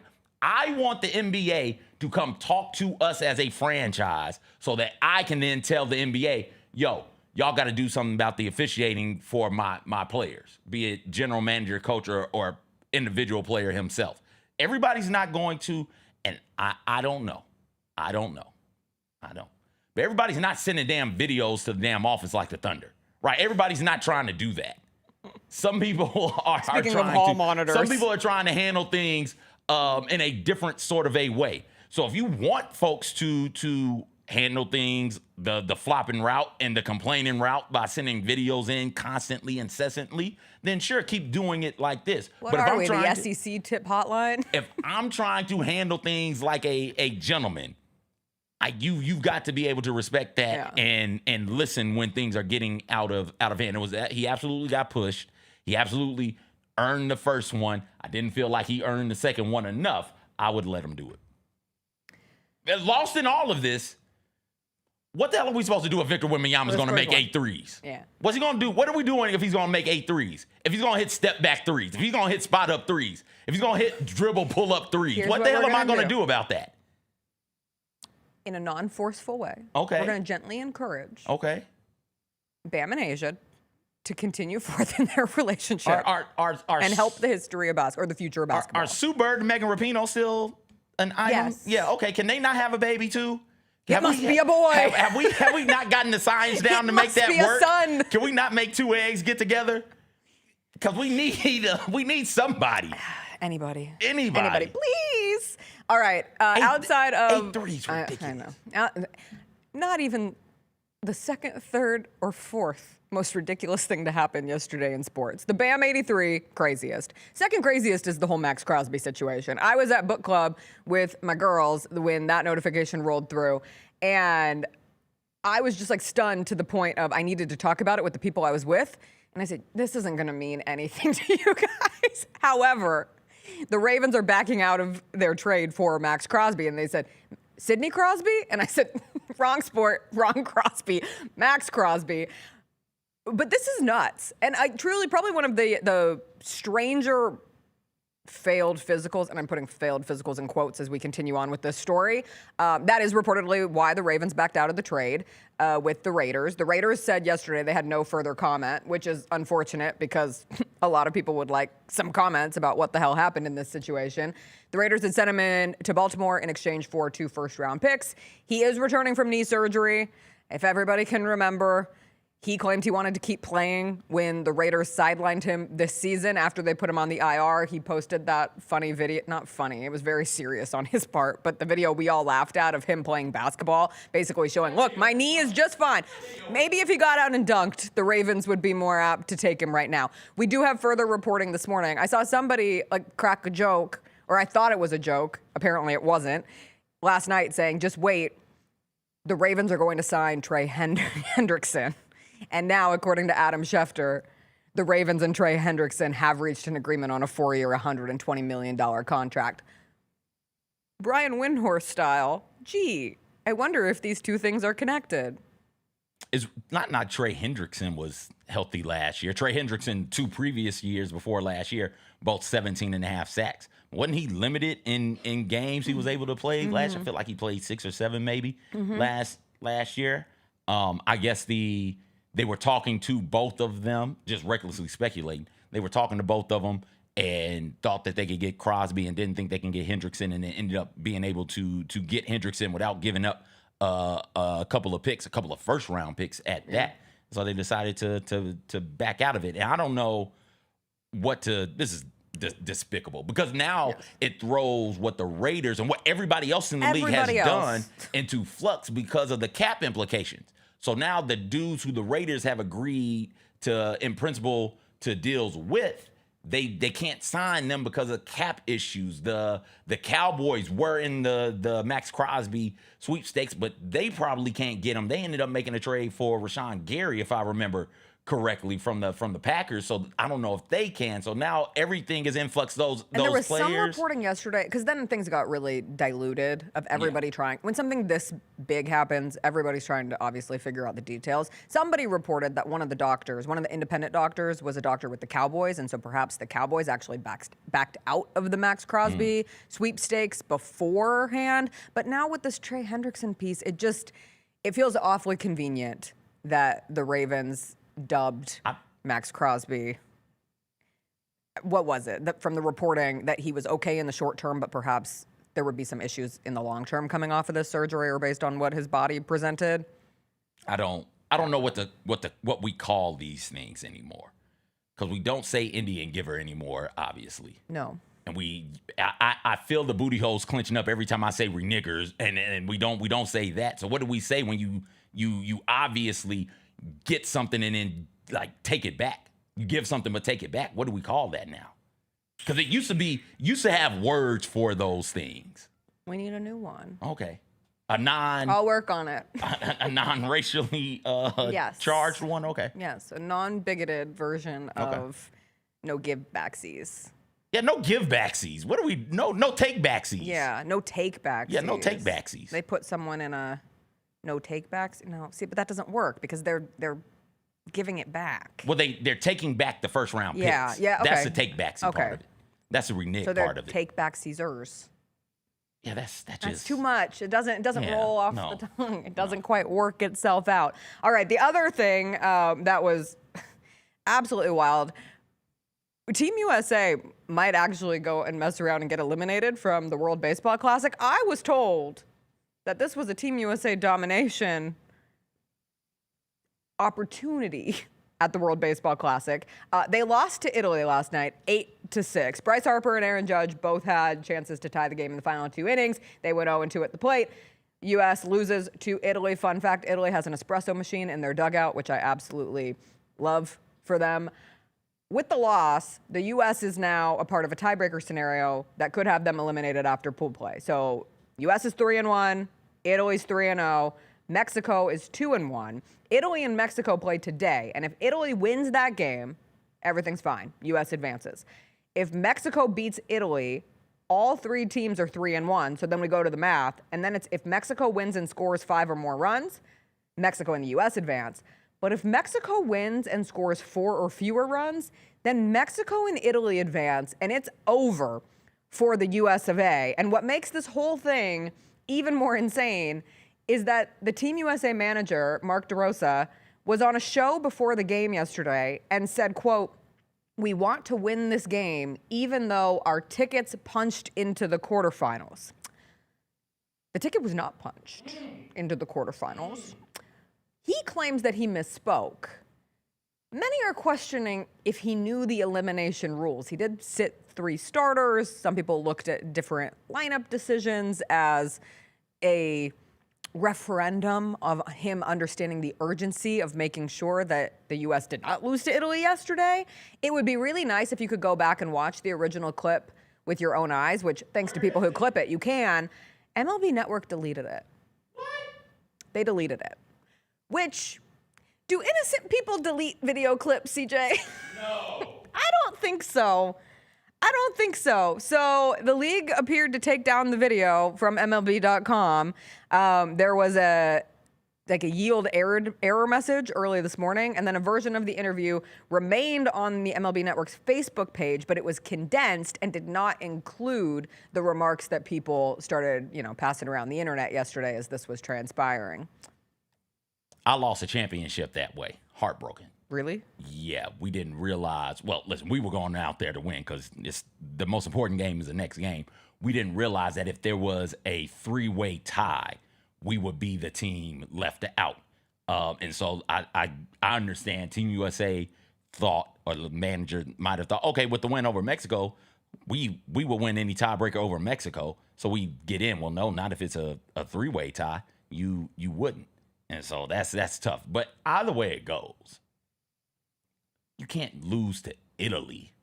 [SPEAKER 7] want the NBA to come talk to us as a franchise so that I can then tell the NBA, yo, y'all got to do something about the officiating for my players, be it general manager, coach, or individual player himself. Everybody's not going to, and I don't know. But everybody's not sending damn videos to the damn office like the Thunder, right? Everybody's not trying to do that. Some people are
[SPEAKER 5] Speaking
[SPEAKER 7] trying
[SPEAKER 5] of hall
[SPEAKER 7] to.
[SPEAKER 5] monitors.
[SPEAKER 7] Some people are trying to handle things in a different sort of a way. So if you want folks to handle things the flopping route and the complaining route by sending videos in constantly, incessantly, then sure, keep doing it like this.
[SPEAKER 5] What
[SPEAKER 7] but if
[SPEAKER 5] are
[SPEAKER 7] I'm
[SPEAKER 5] we,
[SPEAKER 7] trying
[SPEAKER 5] the SEC tip hotline?
[SPEAKER 7] If I'm trying to handle things like a gentleman, you've got to be able to respect that and listen when things are getting out of hand. It was that he absolutely got pushed. He absolutely earned the first one. I didn't feel like he earned the second one enough. I would let him do it. Lost in all of this, what the hell are we supposed to do if Victor Wembanyama is going to make 8 threes?
[SPEAKER 5] Yeah.
[SPEAKER 7] What's he going to do? What are we doing if he's going to make 8 threes? If he's going to hit step back threes? If he's going to hit spot up threes? If he's going to hit dribble pull up threes? What the hell am I going to do about that?
[SPEAKER 5] In a non-forceful way.
[SPEAKER 7] Okay.
[SPEAKER 5] We're going to gently encourage.
[SPEAKER 7] Okay.
[SPEAKER 5] Bam and Asia to continue forth in their relationship and help the history of basketball or the future of basketball.
[SPEAKER 7] Are Sue Bird and Megan Rapinoe still an item?
[SPEAKER 5] Yes.
[SPEAKER 7] Yeah. Okay. Can they not have a baby too?
[SPEAKER 5] It must be a boy.
[SPEAKER 7] Have we not gotten the science down to make that
[SPEAKER 5] work? It must be a son.
[SPEAKER 7] Can we not make 2 eggs get together? Because we need somebody.
[SPEAKER 5] Anybody, please. All right. Outside of
[SPEAKER 7] 8 threes, ridiculous.
[SPEAKER 5] I know. Not even the second, third, or fourth most ridiculous thing to happen yesterday in sports. The Bam 83, craziest. Second craziest is the whole Maxx Crosby situation. I was at book club with my girls when that notification rolled through, and I was just like stunned to the point of I needed to talk about it with the people I was with. And I said, this isn't going to mean anything to you guys. However, the Ravens are backing out of their trade for Maxx Crosby, and they said, Sidney Crosby? And I said, wrong sport, wrong Crosby, Maxx Crosby. But this is nuts. And I truly, probably one of the stranger failed physicals, and I'm putting failed physicals in quotes as we continue on with this story. That is reportedly why the Ravens backed out of the trade with the Raiders. The Raiders said yesterday they had no further comment, which is unfortunate because a lot of people would like some comments about what the hell happened in this situation. The Raiders had sent him in to Baltimore in exchange for 2 first-round picks. He is returning from knee surgery. If everybody can remember, he claimed he wanted to keep playing when the Raiders sidelined him this season after they put him on the IR. He posted that funny video, not funny, it was very serious on his part, but the video we all laughed at of him playing basketball, basically showing, look, my knee is just fine. Maybe if he got out and dunked, the Ravens would be more apt to take him right now. We do have further reporting this morning. I saw somebody like crack a joke, or I thought it was a joke, apparently it wasn't, last night saying, just wait, the Ravens are going to sign Trey Hendrickson. And now, according to Adam Schefter, the Ravens and Trey Hendrickson have reached an agreement on a 4-year, $120 million contract. Brian Windhorst style, gee, I wonder if these two things are connected.
[SPEAKER 7] is not Trey Hendrickson was healthy last year. Trey Hendrickson 2 previous years before last year, both 17.5 sacks. Wasn't he limited in games he was able to play last year? I feel like he played 6 or 7 maybe last year. I guess they were talking to both of them, just recklessly speculating. They were talking to both of them and thought that they could get Crosby and didn't think they can get Hendrickson, and then ended up being able to get Hendrickson without giving up a couple of picks, a couple of first-round picks at that. So they decided to back out of it. And I don't know what to – this is despicable because now it throws what the Raiders and what everybody else in the league has done into flux because of the cap implications. So now the dudes who the Raiders have agreed to, in principle, to deals with, they can't sign them because of cap issues. The Cowboys were in the Maxx Crosby sweepstakes, but they probably can't get him. They ended up making a trade for Rashawn Gary, if I remember correctly, from the Packers. So I don't know if they can. So now everything is in flux. Those
[SPEAKER 5] and there was
[SPEAKER 7] players.
[SPEAKER 5] Some reporting yesterday, because then things got really diluted of everybody trying. When something this big happens, everybody's trying to obviously figure out the details. Somebody reported that one of the independent doctors, was a doctor with the Cowboys, and so perhaps the Cowboys actually backed out of the Maxx Crosby sweepstakes beforehand. But now with this Trey Hendrickson piece, it feels awfully convenient that the Ravens dubbed Maxx Crosby. What was it? From the reporting that he was okay in the short term, but perhaps there would be some issues in the long term coming off of this surgery, or based on what his body presented.
[SPEAKER 7] I don't know what we call these things anymore, because we don't say Indian giver anymore, obviously.
[SPEAKER 5] No.
[SPEAKER 7] And I feel the booty holes clenching up every time I say renegers, and we don't say that. So what do we say when you obviously get something and then like take it back? You give something but take it back. What do we call that now? Because it used to have words for those things.
[SPEAKER 5] We need a new one.
[SPEAKER 7] Okay.
[SPEAKER 5] I'll work on it.
[SPEAKER 7] A non-racially charged one. Okay.
[SPEAKER 5] Yes, a non-bigoted version of no give backsies.
[SPEAKER 7] Yeah, no give backsies. What do we? No take backsies.
[SPEAKER 5] Yeah, no take backsies.
[SPEAKER 7] Yeah, no take backsies.
[SPEAKER 5] They put someone in a no take backs. No, see, but that doesn't work because they're giving it back.
[SPEAKER 7] Well, they're taking back the first round picks.
[SPEAKER 5] Yeah, okay.
[SPEAKER 7] That's the take backsies part of it. That's the renege part of it.
[SPEAKER 5] So they're take backsiesers.
[SPEAKER 7] Yeah, that's
[SPEAKER 5] too much. It doesn't roll off the tongue. It doesn't quite work itself out. All right, the other thing that was absolutely wild. Team USA might actually go and mess around and get eliminated from the World Baseball Classic. I was told that this was a Team USA domination opportunity at the World Baseball Classic. They lost to Italy last night, 8-6. Bryce Harper and Aaron Judge both had chances to tie the game in the final 2 innings. They went 0-2 at the plate. U.S. loses to Italy. Fun fact, Italy has an espresso machine in their dugout, which I absolutely love for them. With the loss, the U.S. is now a part of a tiebreaker scenario that could have them eliminated after pool play. So U.S. is 3-1, Italy's 3-0, Mexico is 2-1. Italy and Mexico play today, and if Italy wins that game, everything's fine. U.S. advances. If Mexico beats Italy, all 3 teams are 3-1, so then we go to the math, and then it's if Mexico wins and scores 5 or more runs, Mexico and the U.S. advance. But if Mexico wins and scores 4 or fewer runs, then Mexico and Italy advance, and it's over for the U.S. of A. And what makes this whole thing even more insane is that the Team USA manager, Mark DeRosa, was on a show before the game yesterday and said, quote, "We want to win this game even though our tickets punched into the quarterfinals." The ticket was not punched into the quarterfinals. He claims that he misspoke. Many are questioning if he knew the elimination rules. He did sit 3 starters. Some people looked at different lineup decisions as a referendum of him understanding the urgency of making sure that the U.S. did not lose to Italy yesterday. It would be really nice if you could go back and watch the original clip with your own eyes, which, thanks to people who clip it, you can. MLB Network deleted it. What? They deleted it. Which, do innocent people delete video clips, CJ? No. I don't think so. So the league appeared to take down the video from MLB.com. There was a like a yield error message early this morning, and then a version of the interview remained on the MLB Network's Facebook page, but it was condensed and did not include the remarks that people started, passing around the internet yesterday as this was transpiring.
[SPEAKER 7] I lost a championship that way. Heartbroken.
[SPEAKER 5] Really?
[SPEAKER 7] Yeah, we didn't realize. Well, listen, we were going out there to win because it's the most important game is the next game. We didn't realize that if there was a three-way tie, we would be the team left out. And so I understand Team USA thought, or the manager might have thought, okay, with the win over Mexico, we will win any tiebreaker over Mexico, so we get in. Well, no, not if it's a three-way tie. You wouldn't. And so that's tough. But either way it goes, you can't lose to Italy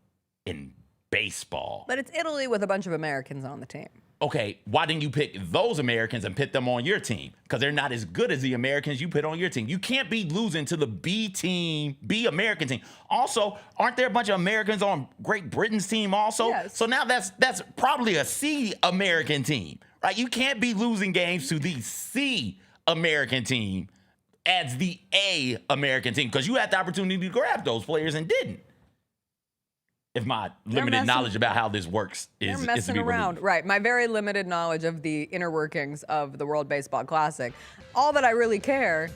[SPEAKER 7] in baseball.
[SPEAKER 5] But it's Italy with a bunch of Americans on the team.
[SPEAKER 7] Okay, why didn't you pick those Americans and put them on your team? Because they're not as good as the Americans you put on your team. You can't be losing to the B American team. Also, aren't there a bunch of Americans on Great Britain's team also?
[SPEAKER 5] Yes.
[SPEAKER 7] So now that's probably a C American team, right? You can't be losing games to the C American team as the A American team because you had the opportunity to grab those players and didn't. If my limited knowledge about how this works is
[SPEAKER 5] messing around. Right. My very limited knowledge of the inner workings of the World Baseball Classic. All that I really care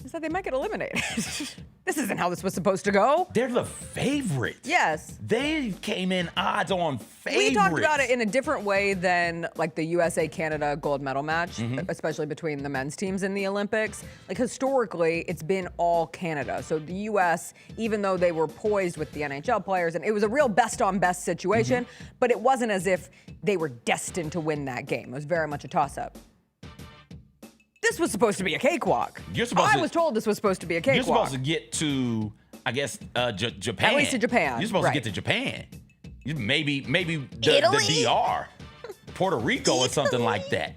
[SPEAKER 5] is that they might get eliminated. This isn't how this was supposed to go.
[SPEAKER 7] They're the favorites.
[SPEAKER 5] Yes.
[SPEAKER 7] They came in odds on favorites.
[SPEAKER 5] We talked about it in a different way than like the USA-Canada gold medal match, especially between the men's teams in the Olympics. Like historically, it's been all Canada. So the US, even though they were poised with the NHL players, and it was a real best-on-best situation, but it wasn't as if they were destined to win that game. It was very much a toss-up. This was supposed to be a cakewalk. I was told this was supposed to be a cakewalk.
[SPEAKER 7] You're supposed to get to, I guess, Japan.
[SPEAKER 5] At least to Japan.
[SPEAKER 7] You're supposed to get to Japan. Maybe the DR, Puerto Rico or something like that.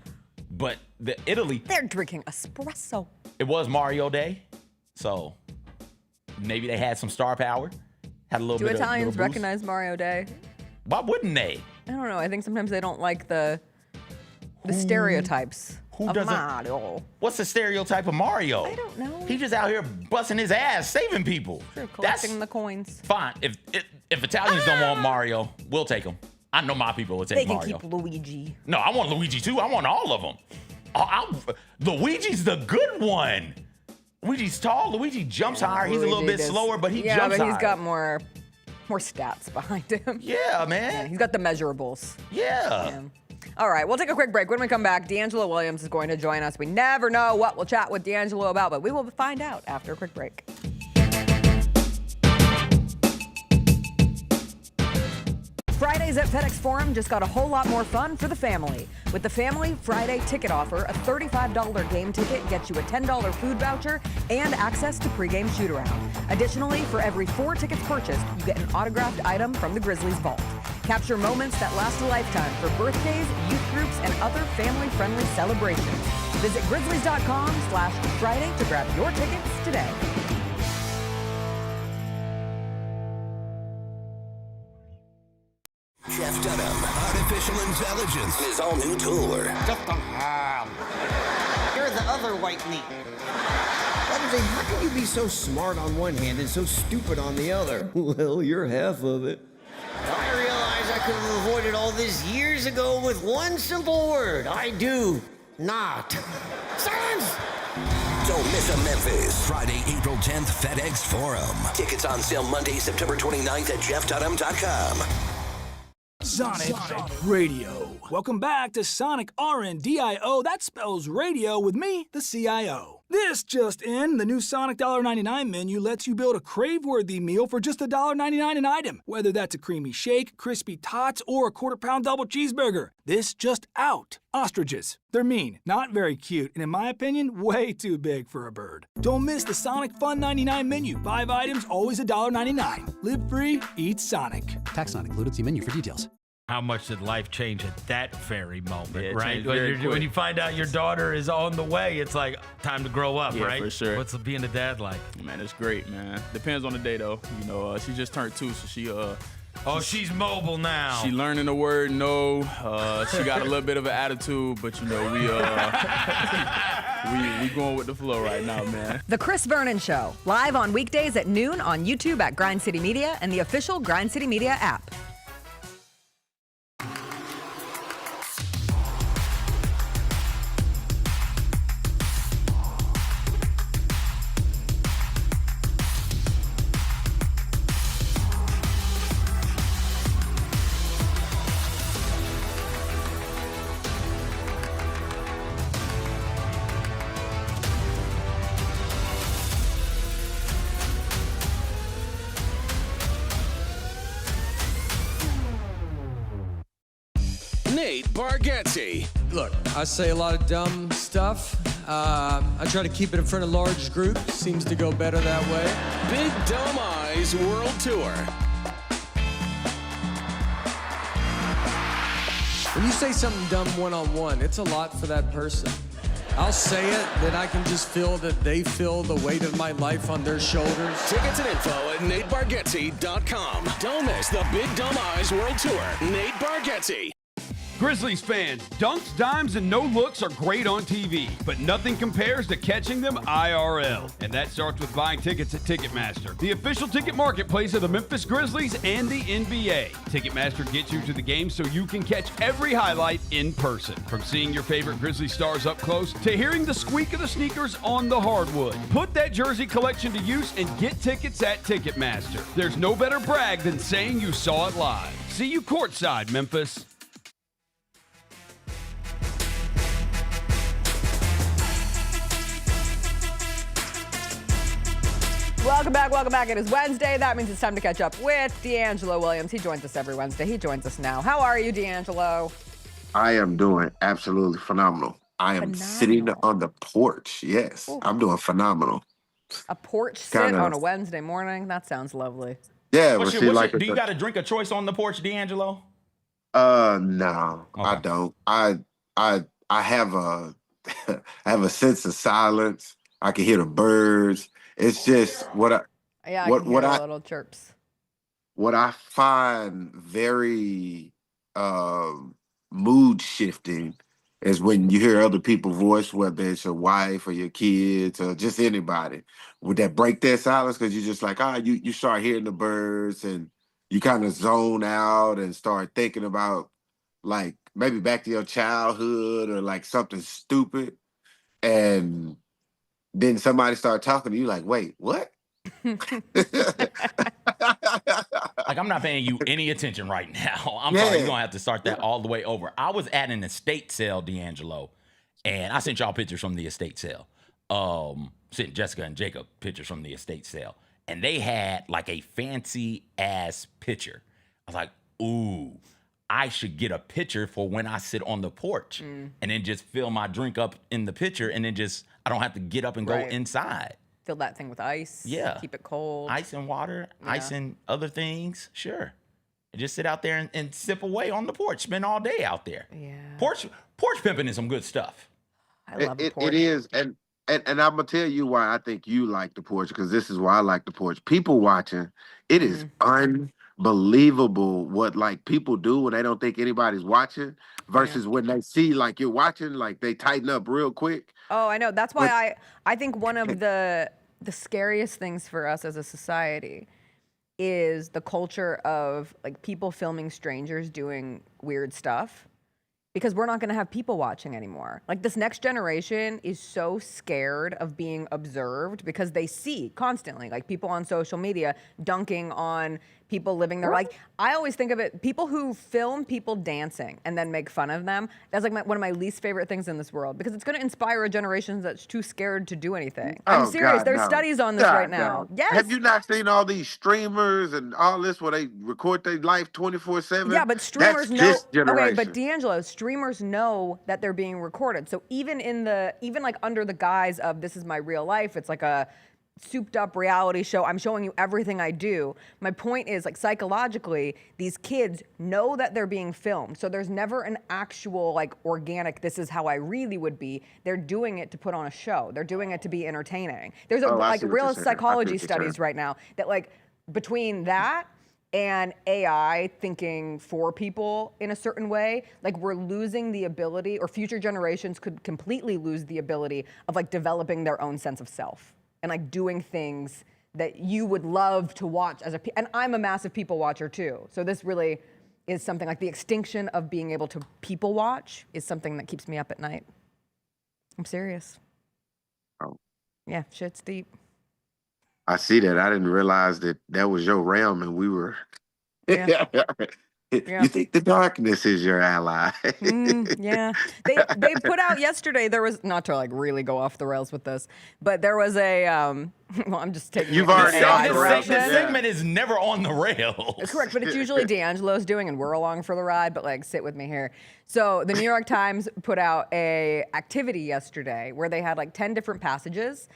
[SPEAKER 7] But Italy.
[SPEAKER 5] They're drinking espresso.
[SPEAKER 7] It was Mario Day, so maybe they had some star power. Had a little bit.
[SPEAKER 5] Do Italians
[SPEAKER 7] boost.
[SPEAKER 5] recognize Mario Day?
[SPEAKER 7] Why wouldn't they?
[SPEAKER 5] I don't know. I think sometimes they don't like the stereotypes.
[SPEAKER 7] Who doesn't?
[SPEAKER 5] Mario.
[SPEAKER 7] What's the stereotype of Mario?
[SPEAKER 5] I don't know.
[SPEAKER 7] He's just out here busting his ass, saving people.
[SPEAKER 5] Sure, collecting the coins.
[SPEAKER 7] Fine. If Italians don't want Mario, we'll take him. I know my people will take Mario.
[SPEAKER 5] They can keep Luigi.
[SPEAKER 7] No, I want Luigi too. I want all of them. Luigi's the good one. Luigi's tall. Luigi jumps higher. He's a little bit slower, but he jumps higher. Yeah, but
[SPEAKER 5] he's got more stats behind him.
[SPEAKER 7] Yeah, man.
[SPEAKER 5] Yeah, he's got the measurables.
[SPEAKER 7] Yeah.
[SPEAKER 5] All right, we'll take a quick break. When we come back, DeAngelo Williams is going to join us. We never know what we'll chat with DeAngelo about, but we will find out after a quick break. Fridays at FedEx Forum just got a whole lot more fun for the family. With the Family Friday ticket offer, a $35 game ticket gets you a $10 food voucher and access to pregame shoot-around. Additionally, for every 4 tickets purchased, you get an autographed item from the Grizzlies vault. Capture moments that last a lifetime for birthdays, youth groups, and other family-friendly celebrations. Visit grizzlies.com/Friday to grab your tickets today.
[SPEAKER 11] Jeff Dunham, artificial intelligence, his all-new tour.
[SPEAKER 15] You're the other white meat. How can you be so smart on one hand and so stupid on the other? Well, you're half of it. I realize I could have avoided all this years ago with one simple word. I do not. Silence!
[SPEAKER 11] Don't miss a Memphis. Friday, April 10th, FedEx Forum. Tickets on sale Monday, September 29th at jeffdunham.com.
[SPEAKER 12] Sonic Radio. Welcome back to Sonic RNDIO. That spells radio with me, the CIO. This just in, the new Sonic $1.99 menu lets you build a crave-worthy meal for just $1.99 an item. Whether that's a creamy shake, crispy tots, or a quarter-pound double cheeseburger. This just out. Ostriches. They're mean, not very cute, and in my opinion, way too big for a bird. Don't miss the Sonic Fun 99 menu. 5 items, always $1.99. Live free, eat Sonic.
[SPEAKER 13] Tax not included. See menu for details.
[SPEAKER 10] How much did life change at that very moment, right?
[SPEAKER 16] When
[SPEAKER 10] you find out your daughter is on the way, it's like time to grow up, right?
[SPEAKER 16] Yeah, for sure.
[SPEAKER 10] What's being a dad like?
[SPEAKER 16] Man, it's great, man. Depends on the day, though. You know, she just turned 2, so
[SPEAKER 7] Oh, she's mobile now.
[SPEAKER 16] She learning the word no. She got a little bit of an attitude, but we going with the flow right now, man.
[SPEAKER 5] The Chris Vernon Show, live on weekdays at noon on YouTube at Grind City Media and the official Grind City Media app.
[SPEAKER 17] Nate Bargatze.
[SPEAKER 18] Look, I say a lot of dumb stuff. I try to keep it in front of large groups. Seems to go better that way.
[SPEAKER 17] Big Dumb Eyes World Tour.
[SPEAKER 18] When you say something dumb one-on-one, it's a lot for that person. I'll say it, then I can just feel that they feel the weight of my life on their shoulders.
[SPEAKER 17] Tickets and info at NateBargatze.com. Don't miss the Big Dumb Eyes World Tour. Nate Bargatze.
[SPEAKER 1] Grizzlies fans, dunks, dimes, and no-looks are great on TV, but nothing compares to catching them IRL. And that starts with buying tickets at Ticketmaster, the official ticket marketplace of the Memphis Grizzlies and the NBA. Ticketmaster gets you to the game so you can catch every highlight in person. From seeing your favorite Grizzly stars up close to hearing the squeak of the sneakers on the hardwood. Put that jersey collection to use and get tickets at Ticketmaster. There's no better brag than saying you saw it live. See you courtside, Memphis.
[SPEAKER 5] Welcome back. It is Wednesday. That means it's time to catch up with DeAngelo Williams. He joins us every Wednesday. He joins us now. How are you, DeAngelo?
[SPEAKER 19] I am doing absolutely phenomenal. I am sitting on the porch. Yes, ooh. I'm doing phenomenal.
[SPEAKER 5] A porch sit on a Wednesday morning? That sounds lovely.
[SPEAKER 19] Yeah.
[SPEAKER 7] Do you got a drink of choice on the porch, DeAngelo?
[SPEAKER 19] No,
[SPEAKER 7] okay.
[SPEAKER 19] I don't. I have a I have a sense of silence. I can hear the birds. It's just what
[SPEAKER 5] I little chirps.
[SPEAKER 19] What I find very mood shifting is when you hear other people's voice, whether it's your wife or your kids or just anybody, would that break their silence because you're just like, you start hearing the birds and you kind of zone out and start thinking about like maybe back to your childhood or like something stupid, and then somebody started talking to you like, wait, what?
[SPEAKER 7] Like, I'm not paying you any attention right now. I'm sorry, you're going to have to start that all the way over. I was at an estate sale, DeAngelo, and I sent y'all pictures from the estate sale. Sent Jessica and Jacob pictures from the estate sale. And they had like a fancy-ass picture. I was like, ooh, I should get a picture for when I sit on the porch and then just fill my drink up in the pitcher and then just, I don't have to get up and go inside.
[SPEAKER 5] Fill that thing with ice.
[SPEAKER 7] Yeah.
[SPEAKER 5] Keep it cold.
[SPEAKER 7] Ice and water, ice and other things. Sure. And just sit out there and sip away on the porch. Spend all day out there.
[SPEAKER 5] Yeah.
[SPEAKER 7] Porch pimping is some good stuff.
[SPEAKER 5] I love the porch.
[SPEAKER 19] It is. And I'm going to tell you why I think you like the porch, because this is why I like the porch. People watching, it is unbelievable what like people do when they don't think anybody's watching versus when they see like you're watching, like they tighten up real quick.
[SPEAKER 5] Oh, I know. That's why I think one of the scariest things for us as a society is the culture of like people filming strangers doing weird stuff, because we're not going to have people watching anymore. Like this next generation is so scared of being observed because they see constantly like people on social media dunking on people living their life. I always think of it, people who film people dancing and then make fun of them. That's like one of my least favorite things in this world, because it's going to inspire a generation that's too scared to do anything. I'm serious.
[SPEAKER 19] God,
[SPEAKER 5] There's
[SPEAKER 19] no.
[SPEAKER 5] studies on this right now. Yes.
[SPEAKER 19] Have you not seen all these streamers and all this where they record their life 24/7?
[SPEAKER 5] Yeah, but streamers know.
[SPEAKER 19] This generation.
[SPEAKER 5] Okay, but DeAngelo, streamers know that they're being recorded. So even like under the guise of this is my real life, it's like a souped up reality show. I'm showing you everything I do. My point is, like, psychologically, these kids know that they're being filmed. So there's never an actual like organic, this is how I really would be. They're doing it to put on a show. They're doing it to be entertaining. There's like real psychology studies right now that like between that and AI thinking for people in a certain way, like we're losing the ability, or future generations could completely lose the ability of like developing their own sense of self and like doing things that you would love to watch and I'm a massive people watcher too. So this really is something like the extinction of being able to people watch is something that keeps me up at night. I'm serious.
[SPEAKER 19] Oh.
[SPEAKER 5] Yeah, shit's deep.
[SPEAKER 19] I see that. I didn't realize that was your realm, and we were.
[SPEAKER 5] Yeah.
[SPEAKER 19] You think the darkness is your ally?
[SPEAKER 5] Yeah, they put out yesterday. There was, not to like really go off the rails with this, but there was a. Well, I'm just taking.
[SPEAKER 19] You've already off the rails.
[SPEAKER 7] This segment is never on the rails.
[SPEAKER 5] Correct, but it's usually DeAngelo's doing, and we're along for the ride. But like, sit with me here. So the New York Times put out a activity yesterday where they had like 10 different passages.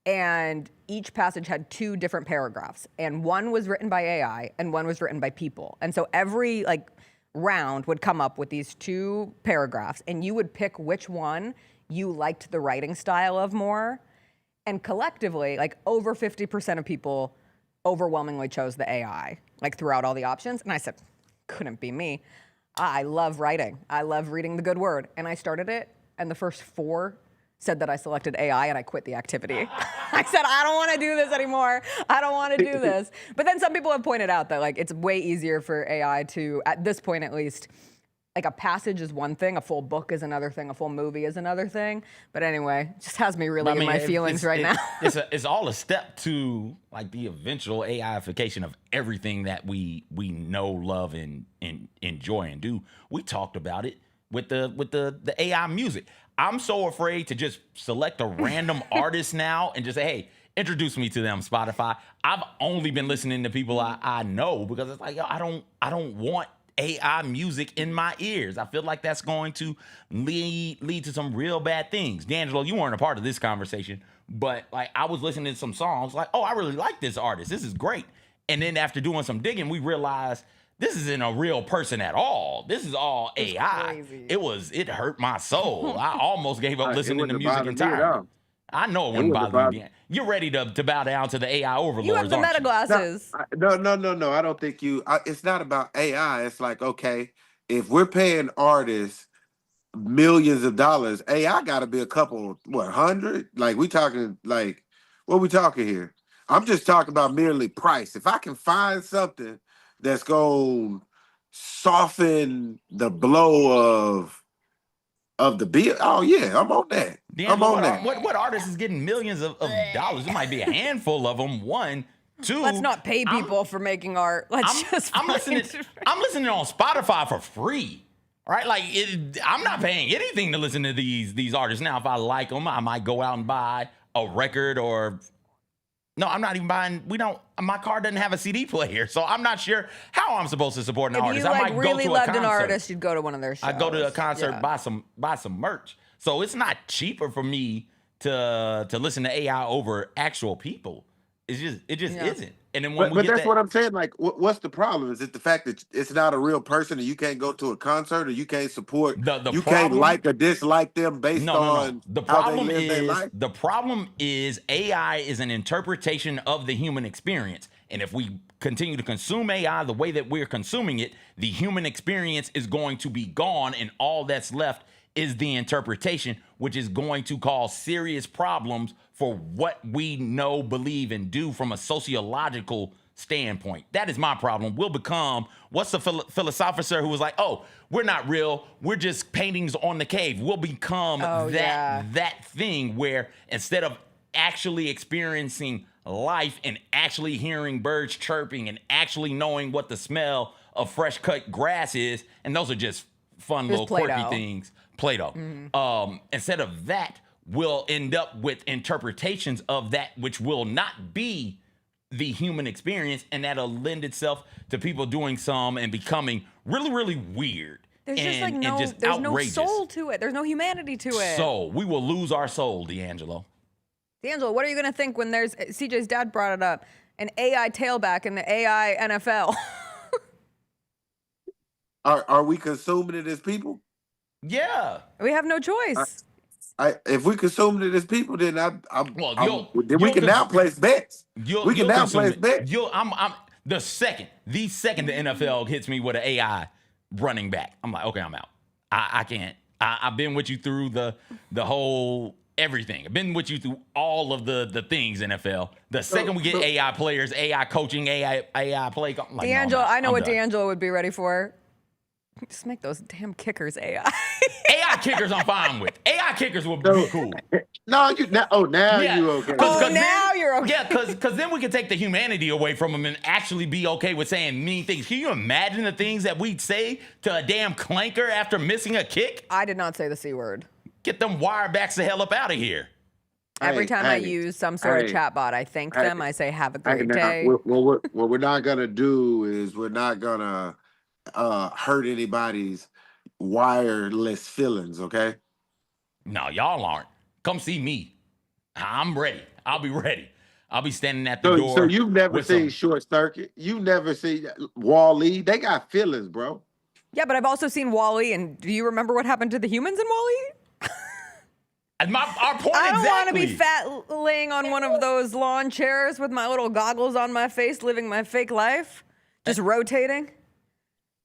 [SPEAKER 5] And each passage had 2 different paragraphs, and one was written by AI and one was written by people. And so every like round would come up with these 2 paragraphs, and you would pick which one you liked the writing style of more. And collectively, like over 50% of people overwhelmingly chose the AI, like throughout all the options. And I said, couldn't be me. I love writing. I love reading the good word. And I started it, and the first 4 said that I selected AI and I quit the activity. I said, I don't want to do this anymore. I don't want to do this. But then some people have pointed out that like it's way easier for AI to, at this point at least, like a passage is one thing, a full book is another thing, a full movie is another thing. But anyway, it just has me really in my feelings right now.
[SPEAKER 7] It's all a step to like the eventual AIification of everything that we know, love, and enjoy and do. We talked about it with the AI music. I'm so afraid to just select a random artist now and just say, hey, introduce me to them, Spotify. I've only been listening to people I know because it's like, yo, I don't want AI music in my ears. I feel like that's going to lead to some real bad things. DeAngelo, you weren't a part of this conversation, but like I was listening to some songs like, oh, I really like this artist. This is great. And then after doing some digging, we realized this isn't a real person at all. This is all AI. It hurt my soul. I almost gave up listening to music entirely. I know it wouldn't bother you. You're ready to bow down to the AI overlords.
[SPEAKER 5] You have the meta glasses.
[SPEAKER 19] No. I don't think it's not about AI. It's like, okay, if we're paying artists millions of dollars, AI got to be a couple, 100? Like we talking, like what we talking here? I'm just talking about merely price. If I can find something that's going to soften the blow of the bill. Oh yeah, I'm on that. I'm on that.
[SPEAKER 7] What artist is getting millions of dollars? It might be a handful of them. 1, 2.
[SPEAKER 5] Let's not pay people for making art.
[SPEAKER 7] I'm listening on Spotify for free. Right? Like I'm not paying anything to listen to these artists. Now, if I like them, I might go out and buy a record or. No, I'm not even buying. My car doesn't have a CD player, so I'm not sure how I'm supposed to support an artist.
[SPEAKER 5] If you
[SPEAKER 7] I might
[SPEAKER 5] really
[SPEAKER 7] go to a
[SPEAKER 5] loved
[SPEAKER 7] concert.
[SPEAKER 5] an artist, you'd go to one of their shows.
[SPEAKER 7] I'd go to a concert, buy some merch. So it's not cheaper for me to listen to AI over actual people. It just isn't. And then
[SPEAKER 19] but that's what I'm saying. Like, what's the problem? Is it the fact that it's not a real person and you can't go to a concert or you can't support, you can't like or dislike them based on
[SPEAKER 7] the
[SPEAKER 19] how
[SPEAKER 7] problem
[SPEAKER 19] they live their life?
[SPEAKER 7] The problem is AI is an interpretation of the human experience. And if we continue to consume AI the way that we're consuming it, the human experience is going to be gone, and all that's left is the interpretation, which is going to cause serious problems for what we know, believe, and do from a sociological standpoint. That is my problem. We'll become, what's the philosopher who was like, oh, we're not real, we're just paintings on the cave. We'll become that thing where instead of actually experiencing life and actually hearing birds chirping and actually knowing what the smell of fresh cut grass is, and those are just fun little quirky things. Play-Doh. Mm-hmm. Instead of that, we'll end up with interpretations of that which will not be the human experience, and that'll lend itself to people doing some and becoming really, really weird.
[SPEAKER 5] There's no soul to it. There's no humanity to it.
[SPEAKER 7] Soul. We will lose our soul, DeAngelo.
[SPEAKER 5] DeAngelo, what are you going to think when there's, CJ's dad brought it up, an AI tailback in the AI NFL?
[SPEAKER 19] Are we consuming it as people?
[SPEAKER 7] Yeah.
[SPEAKER 5] We have no choice.
[SPEAKER 19] If we consume it as people, then we can now place bets. We can now place bets.
[SPEAKER 7] The The second the NFL hits me with an AI running back, I'm like, okay, I'm out. I can't. I've been with you through the whole everything. I've been with you through all of the things, NFL. The second we get AI players, AI coaching, AI play, I'm like,
[SPEAKER 5] DeAngelo, I know
[SPEAKER 7] I'm
[SPEAKER 5] what
[SPEAKER 7] done.
[SPEAKER 5] DeAngelo would be ready for. Just make those damn kickers AI.
[SPEAKER 7] AI kickers I'm fine with. AI kickers would be cool.
[SPEAKER 19] No, now
[SPEAKER 7] Yeah.
[SPEAKER 19] you okay.
[SPEAKER 5] Now you're okay.
[SPEAKER 7] Yeah, because then we can take the humanity away from them and actually be okay with saying mean things. Can you imagine the things that we'd say to a damn clanker after missing a kick?
[SPEAKER 5] I did not say the C word.
[SPEAKER 7] Get them wirebacks the hell up out of here.
[SPEAKER 5] Every time I use some sort of chatbot, I thank them. I say, have a great day.
[SPEAKER 19] What we're not gonna do is we're not gonna hurt anybody's wireless feelings, okay?
[SPEAKER 7] No, y'all aren't. Come see me. I'm ready. I'll be ready. I'll be standing at the door.
[SPEAKER 19] So you've never seen Short Circuit? You never seen Wall-E? They got feelings, bro.
[SPEAKER 5] Yeah, but I've also seen Wall-E, and do you remember what happened to the humans in Wall-E?
[SPEAKER 7] Our point
[SPEAKER 5] I don't want to
[SPEAKER 7] exactly.
[SPEAKER 5] be fat laying on one of those lawn chairs with my little goggles on my face, living my fake life, just rotating.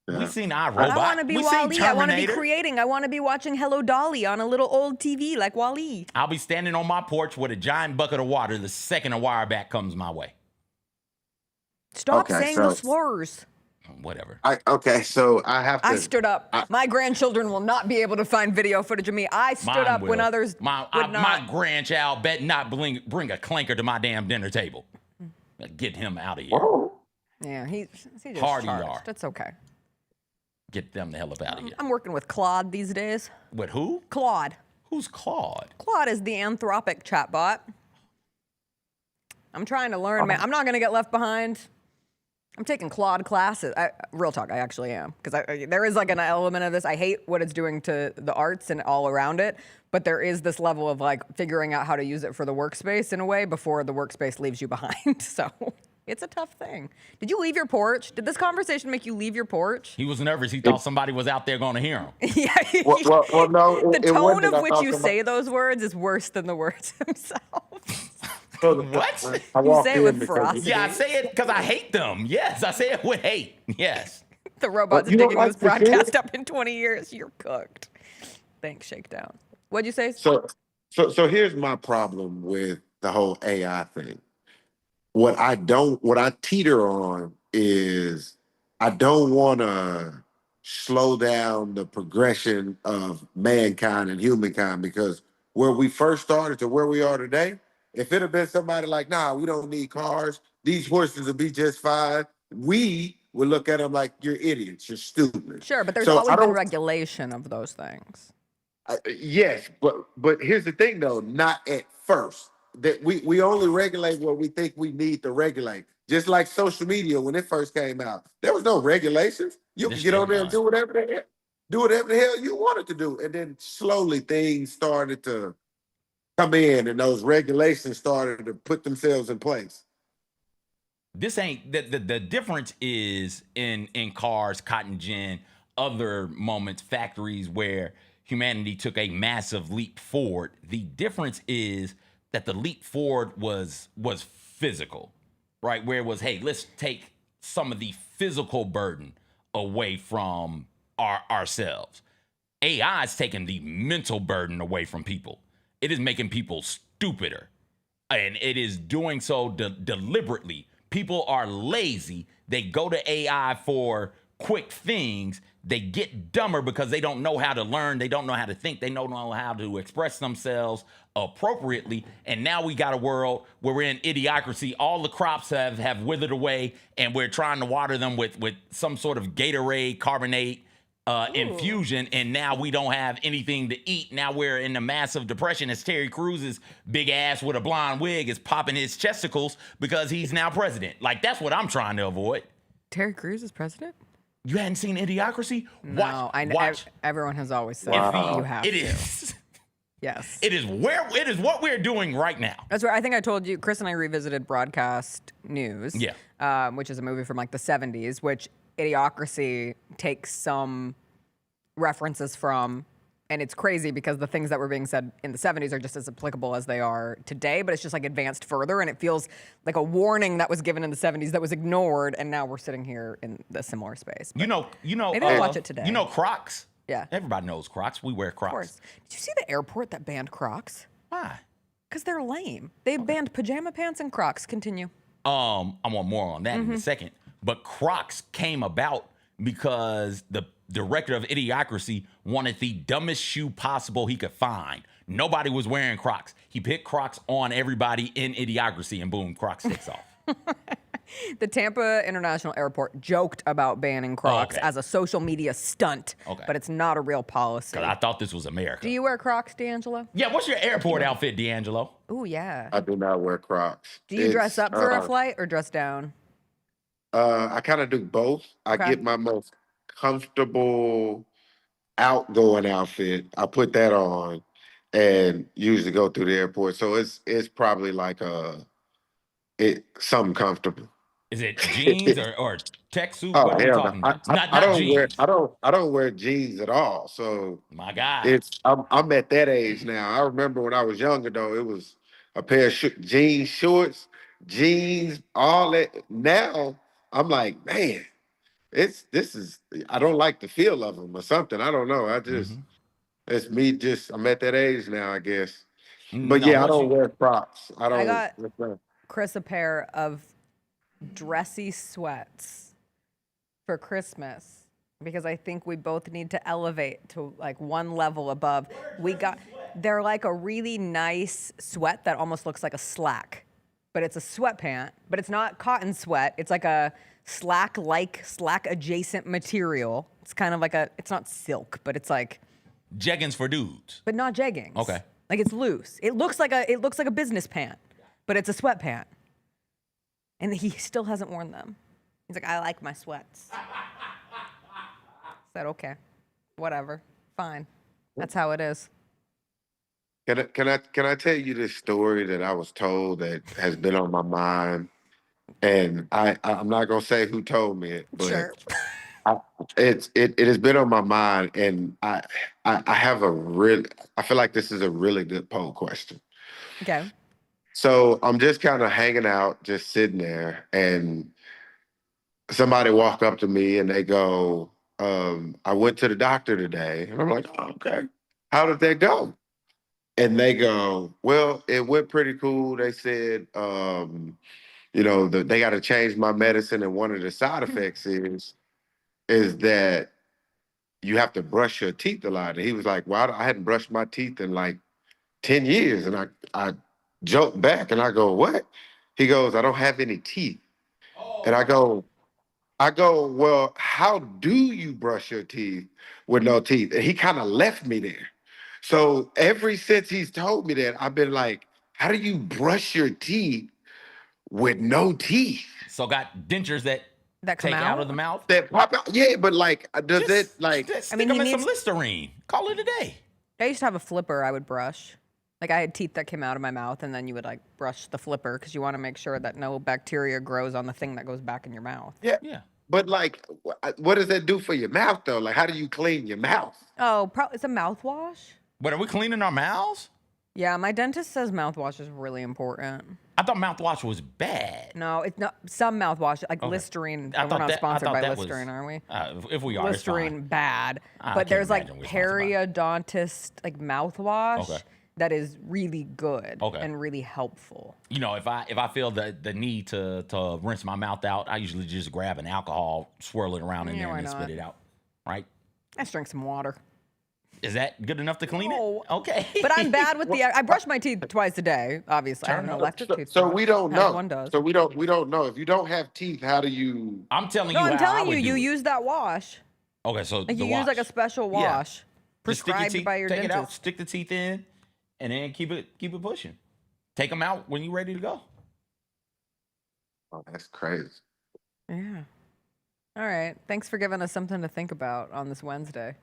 [SPEAKER 7] We seen iRobot.
[SPEAKER 5] I want to be
[SPEAKER 7] we
[SPEAKER 5] Wall-E.
[SPEAKER 7] seen
[SPEAKER 5] I want to be
[SPEAKER 7] Terminator.
[SPEAKER 5] creating. I want to be watching Hello Dolly on a little old TV like Wall-E.
[SPEAKER 7] I'll be standing on my porch with a giant bucket of water the second a wireback comes my way.
[SPEAKER 5] Stop saying those slurs.
[SPEAKER 7] Whatever.
[SPEAKER 19] So I have to.
[SPEAKER 5] I stood up. My grandchildren will not be able to find video footage of me. I stood up when others would not.
[SPEAKER 7] My grandchild bet not bring a clanker to my damn dinner table. Get him out of here.
[SPEAKER 5] Yeah, he just
[SPEAKER 7] Hard
[SPEAKER 5] charged.
[SPEAKER 7] ER.
[SPEAKER 5] That's okay.
[SPEAKER 7] Get them the hell up out of here.
[SPEAKER 5] I'm working with Claude these days.
[SPEAKER 7] With who?
[SPEAKER 5] Claude.
[SPEAKER 7] Who's Claude?
[SPEAKER 5] Claude is the Anthropic chatbot. I'm trying to learn, man. I'm not going to get left behind. I'm taking Claude classes. Real talk, I actually am. Because there is like an element of this. I hate what it's doing to the arts and all around it. But there is this level of like figuring out how to use it for the workspace in a way before the workspace leaves you behind. So it's a tough thing. Did you leave your porch? Did this conversation make you leave your porch?
[SPEAKER 7] He was nervous. He thought somebody was out there going to hear him.
[SPEAKER 5] Yeah.
[SPEAKER 19] Well, no.
[SPEAKER 5] The tone of which you say those words is worse than the words themselves.
[SPEAKER 7] What?
[SPEAKER 5] You say it with ferocity.
[SPEAKER 7] Yeah, I say it because I hate them. Yes, I say it with hate. Yes.
[SPEAKER 5] The robots are digging this broadcast up in 20 years. You're cooked. Thanks, Shakedown. What'd you say?
[SPEAKER 19] So here's my problem with the whole AI thing. What I teeter on is I don't want to slow down the progression of mankind and humankind, because where we first started to where we are today, if it had been somebody like, nah, we don't need cars, these horses would be just fine, we would look at them like, you're idiots, you're stupid.
[SPEAKER 5] Sure, but there's always been regulation of those things.
[SPEAKER 19] Yes, but here's the thing, though, not at first. That we only regulate what we think we need to regulate. Just like social media, when it first came out, there was no regulations. You could get on there and do whatever the hell you wanted to do. And then slowly things started to come in and those regulations started to put themselves in place.
[SPEAKER 7] This ain't the difference is in cars, cotton gin, other moments, factories where humanity took a massive leap forward. The difference is that the leap forward was physical, right? Where it was, hey, let's take some of the physical burden away from ourselves. AI is taking the mental burden away from people. It is making people stupider, and it is doing so deliberately. People are lazy. They go to AI for quick things. They get dumber because they don't know how to learn. They don't know how to think. They don't know how to express themselves appropriately. And now we got a world where we're in idiocracy. All the crops have withered away, and we're trying to water them with some sort of Gatorade carbonate infusion. And now we don't have anything to eat. Now we're in a massive depression as Terry Cruz's big ass with a blonde wig is popping his chesticles because he's now president. Like, that's what I'm trying to avoid.
[SPEAKER 5] Terry Crews is president?
[SPEAKER 7] You hadn't seen Idiocracy?
[SPEAKER 5] No,
[SPEAKER 7] Watch.
[SPEAKER 5] Everyone has always said you have
[SPEAKER 7] It
[SPEAKER 5] to.
[SPEAKER 7] is.
[SPEAKER 5] Yes.
[SPEAKER 7] It is what we're doing right now.
[SPEAKER 5] That's where I think I told you, Chris and I revisited Broadcast News, which is a movie from like the 70s, which Idiocracy takes some references from And it's crazy because the things that were being said in the 70s are just as applicable as they are today, but it's just like advanced further, and it feels like a warning that was given in the 70s that was ignored, and now we're sitting here in the similar space. But maybe I'll watch it today.
[SPEAKER 7] You know Crocs?
[SPEAKER 5] Yeah.
[SPEAKER 7] Everybody knows Crocs. We wear Crocs.
[SPEAKER 5] Of course. Did you see the airport that banned Crocs?
[SPEAKER 7] Why?
[SPEAKER 5] Because they're lame. They banned pajama pants and Crocs. Continue.
[SPEAKER 7] I want more on that in a second. But Crocs came about because the director of Idiocracy wanted the dumbest shoe possible he could find. Nobody was wearing Crocs. He picked Crocs on everybody in Idiocracy, and boom, Crocs takes off.
[SPEAKER 5] The Tampa International Airport joked about banning Crocs as a social media stunt, but it's not a real policy.
[SPEAKER 7] 'Cause I thought this was America.
[SPEAKER 5] Do you wear Crocs, DeAngelo?
[SPEAKER 7] Yeah, what's your airport outfit, DeAngelo?
[SPEAKER 5] Ooh, yeah.
[SPEAKER 19] I do not wear Crocs.
[SPEAKER 5] Do you dress up for a flight or dress down?
[SPEAKER 19] I kind of do both. I get my most comfortable outgoing outfit. I put that on and usually go through the airport. So it's probably like something comfortable.
[SPEAKER 7] Is it jeans or tech suit?
[SPEAKER 19] Oh,
[SPEAKER 7] what are you
[SPEAKER 19] hell
[SPEAKER 7] talking
[SPEAKER 19] no.
[SPEAKER 7] about?
[SPEAKER 19] I don't wear jeans at all. So
[SPEAKER 7] my God,
[SPEAKER 19] I'm at that age now. I remember when I was younger though, it was a pair of jeans shorts, jeans, all that. Now I'm like, man, I don't like the feel of them or something. I don't know. It's me. I'm at that age now, I guess. But yeah, I don't wear Crocs. I
[SPEAKER 5] got Chris a pair of dressy sweats for Christmas because I think we both need to elevate to like one level above. They're like a really nice sweat that almost looks like a slack, but it's a sweatpant, but it's not cotton sweat. It's like a slack adjacent material. It's kind of like it's not silk, but it's like
[SPEAKER 7] jeggings for dudes.
[SPEAKER 5] But not jeggings.
[SPEAKER 7] Okay.
[SPEAKER 5] Like it's loose. It looks like a business pant, but it's a sweatpant. And he still hasn't worn them. He's like, I like my sweats. I said, okay, whatever, fine. That's how it is.
[SPEAKER 19] Can I tell you this story that I was told that has been on my mind? And I'm not gonna say who told me it, but
[SPEAKER 5] sure.
[SPEAKER 19] it has been on my mind, and I feel like this is a really good poll question.
[SPEAKER 5] Okay.
[SPEAKER 19] So I'm just kind of hanging out, just sitting there, and somebody walk up to me and they go, I went to the doctor today. And I'm like, oh, okay. How did that go? And they go, well, it went pretty cool. They said, they got to change my medicine. And one of the side effects is that you have to brush your teeth a lot. And he was like, well, I hadn't brushed my teeth in like 10 years. And I joked back and I go, what? He goes, I don't have any teeth. And I go, well, how do you brush your teeth with no teeth? And he kind of left me there. So ever since he's told me that, I've been like, how do you brush your teeth with no teeth?
[SPEAKER 7] So got dentures that
[SPEAKER 5] come
[SPEAKER 7] take out of the mouth?
[SPEAKER 19] That pop out? Yeah, but like, does it like...
[SPEAKER 7] Stick them in some Listerine. Call it a day.
[SPEAKER 5] I used to have a flipper I would brush. Like I had teeth that came out of my mouth, and then you would like brush the flipper because you want to make sure that no bacteria grows on the thing that goes back in your mouth.
[SPEAKER 19] Yeah. But like, what does that do for your mouth though? Like, how do you clean your mouth?
[SPEAKER 5] Oh, it's a mouthwash.
[SPEAKER 7] But are we cleaning our mouths?
[SPEAKER 5] Yeah, my dentist says mouthwash is really important.
[SPEAKER 7] I thought mouthwash was bad.
[SPEAKER 5] No, it's not. Some mouthwash, like Listerine. We're not sponsored by Listerine, are we?
[SPEAKER 7] If we are,
[SPEAKER 5] Listerine bad. But there's like periodontist like mouthwash that is really good and really helpful.
[SPEAKER 7] You know, if I feel the need to rinse my mouth out, I usually just grab an alcohol, swirl it around in there, and then spit it out. Right?
[SPEAKER 5] I just drink some water.
[SPEAKER 7] Is that good enough to clean it? Okay.
[SPEAKER 5] But I'm bad with I brush my teeth twice a day, obviously. I have an electric toothbrush.
[SPEAKER 19] So we don't know.
[SPEAKER 5] One does.
[SPEAKER 19] So we don't know. If you don't have teeth, how do you...
[SPEAKER 7] I'm telling you
[SPEAKER 5] I'm telling you, you use that wash.
[SPEAKER 7] Okay, so
[SPEAKER 5] like you use like a special wash prescribed by your dentist.
[SPEAKER 7] Take it out, stick the teeth in, and then keep it pushing. Take them out when you're ready to go.
[SPEAKER 19] Oh, that's crazy.
[SPEAKER 5] Yeah. All right. Thanks for giving us something to think about on this Wednesday.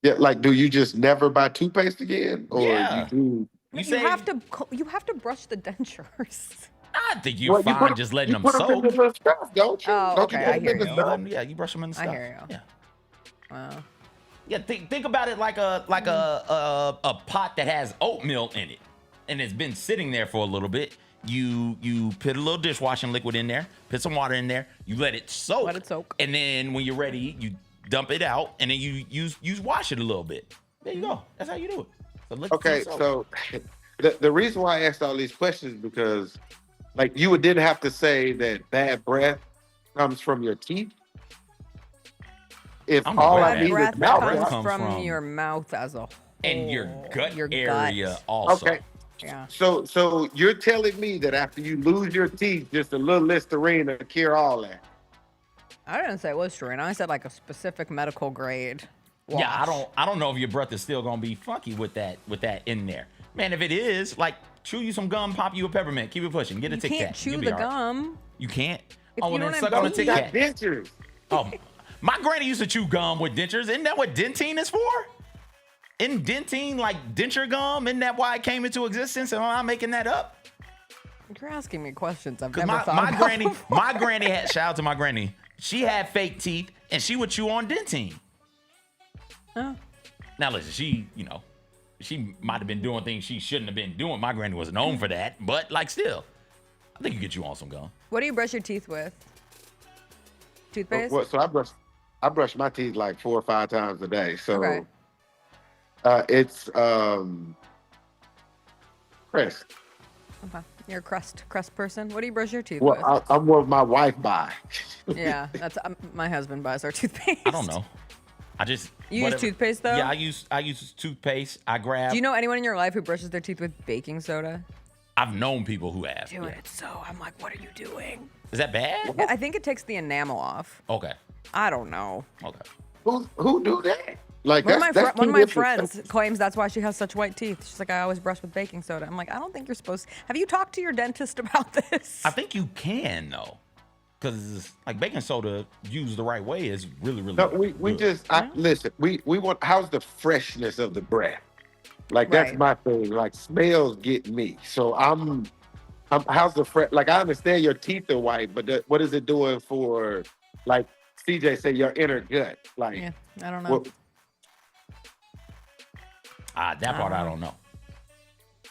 [SPEAKER 19] Yeah, like, do you just never buy toothpaste again, or you do?
[SPEAKER 5] You have to brush the dentures.
[SPEAKER 7] I think you're fine just letting them soak.
[SPEAKER 19] Them in the stuff, don't you?
[SPEAKER 5] Oh,
[SPEAKER 19] don't
[SPEAKER 5] okay. I hear you.
[SPEAKER 7] Yeah, you brush them in the stuff.
[SPEAKER 5] I hear you.
[SPEAKER 7] Yeah.
[SPEAKER 5] Wow.
[SPEAKER 7] Yeah, think about it like a pot that has oatmeal in it, and it's been sitting there for a little bit. You put a little dishwashing liquid in there, put some water in there, you let it soak.
[SPEAKER 5] Let it soak.
[SPEAKER 7] And then when you're ready, you dump it out, and then you wash it a little bit. There you go. That's how you do it. So
[SPEAKER 19] Okay, so the reason why I asked all these questions is because, like, you didn't have to say that bad breath comes from your teeth. If all I need is mouth breath
[SPEAKER 5] comes from your mouth as a whole.
[SPEAKER 7] And your gut
[SPEAKER 5] Your
[SPEAKER 7] area
[SPEAKER 5] gut.
[SPEAKER 7] also.
[SPEAKER 19] Okay.
[SPEAKER 5] Yeah.
[SPEAKER 19] So you're telling me that after you lose your teeth, just a little Listerine to cure all that?
[SPEAKER 5] I didn't say Listerine. I said like a specific medical grade wash.
[SPEAKER 7] Yeah, I don't know if your breath is still gonna be funky with that in there. Man, if it is, like, chew you some gum, pop you a peppermint, keep it pushing, get a Tic Tac.
[SPEAKER 5] You can't chew the gum.
[SPEAKER 7] You can't?
[SPEAKER 5] If
[SPEAKER 7] Well,
[SPEAKER 5] you
[SPEAKER 7] then
[SPEAKER 5] don't
[SPEAKER 7] suck
[SPEAKER 5] have
[SPEAKER 7] on a Tic Tac.
[SPEAKER 19] Dentures.
[SPEAKER 7] Oh, my granny used to chew gum with dentures. Isn't that what dentine is for? Isn't dentine like denture gum? Isn't that why it came into existence? Am I making that up?
[SPEAKER 5] You're asking me questions I've
[SPEAKER 7] Because
[SPEAKER 5] never thought about before.
[SPEAKER 7] my granny had, shout out to my granny, she had fake teeth and she would chew on dentine.
[SPEAKER 5] Oh.
[SPEAKER 7] Now listen, she might have been doing things she shouldn't have been doing. My granny was known for that, but like still, I think you get you on some gum.
[SPEAKER 5] What do you brush your teeth with? Toothpaste?
[SPEAKER 19] So I brush my teeth like 4 or 5 times a day. So
[SPEAKER 5] Okay.
[SPEAKER 19] It's Crest.
[SPEAKER 5] Okay. You're a crust person. What do you brush your teeth
[SPEAKER 19] Well,
[SPEAKER 5] with?
[SPEAKER 19] I'm what my wife buy.
[SPEAKER 5] Yeah, that's my husband buys our toothpaste.
[SPEAKER 7] I don't know. I just
[SPEAKER 5] You use toothpaste though?
[SPEAKER 7] Yeah, I use toothpaste. I grab.
[SPEAKER 5] Do you know anyone in your life who brushes their teeth with baking soda?
[SPEAKER 7] I've known people who have.
[SPEAKER 5] Doing it so I'm like, what are you doing?
[SPEAKER 7] Is that bad?
[SPEAKER 5] I think it takes the enamel off.
[SPEAKER 7] Okay.
[SPEAKER 5] I don't know.
[SPEAKER 7] Okay.
[SPEAKER 19] Who do that? Like
[SPEAKER 5] One of
[SPEAKER 19] that's
[SPEAKER 5] my
[SPEAKER 19] too different.
[SPEAKER 5] friends claims that's why she has such white teeth. She's like, I always brush with baking soda. I'm like, I don't think you're supposed to. Have you talked to your dentist about this?
[SPEAKER 7] I think you can though, because like baking soda used the right way is really
[SPEAKER 19] No, we
[SPEAKER 7] good.
[SPEAKER 19] just listen. We want. How's the freshness of the breath? Like that's
[SPEAKER 5] Right.
[SPEAKER 19] my thing. Like smells get me. So I'm how's the fresh? Like I understand your teeth are white, but what is it doing for? Like CJ said, your inner gut. Like
[SPEAKER 5] Yeah, I don't know.
[SPEAKER 19] what-
[SPEAKER 7] That part I don't know.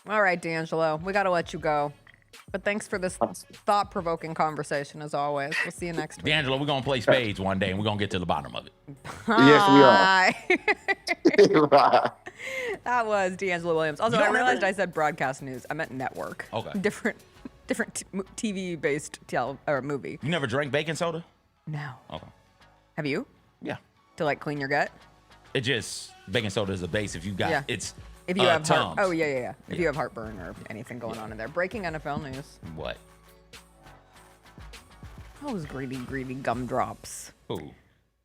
[SPEAKER 5] All right, DeAngelo, we got to let you go. But thanks for this thought-provoking conversation, as always. We'll see you next week.
[SPEAKER 7] D'Angelo, we're gonna play spades one day and we're gonna get to the bottom of it.
[SPEAKER 19] Yes, we are.
[SPEAKER 5] That was DeAngelo Williams. Also,
[SPEAKER 7] You
[SPEAKER 5] I
[SPEAKER 7] don't
[SPEAKER 5] realized
[SPEAKER 7] remember-
[SPEAKER 5] I said broadcast news. I meant network.
[SPEAKER 7] Okay.
[SPEAKER 5] Different TV-based movie.
[SPEAKER 7] You never drank baking soda?
[SPEAKER 5] No.
[SPEAKER 7] Okay.
[SPEAKER 5] Have you?
[SPEAKER 7] Yeah.
[SPEAKER 5] To like clean your gut?
[SPEAKER 7] It just baking soda is a base. If you got
[SPEAKER 5] If you have
[SPEAKER 7] Tums.
[SPEAKER 5] If you have heartburn or anything going on in there. Breaking NFL news.
[SPEAKER 7] What?
[SPEAKER 5] Those greedy gumdrops.
[SPEAKER 7] Who?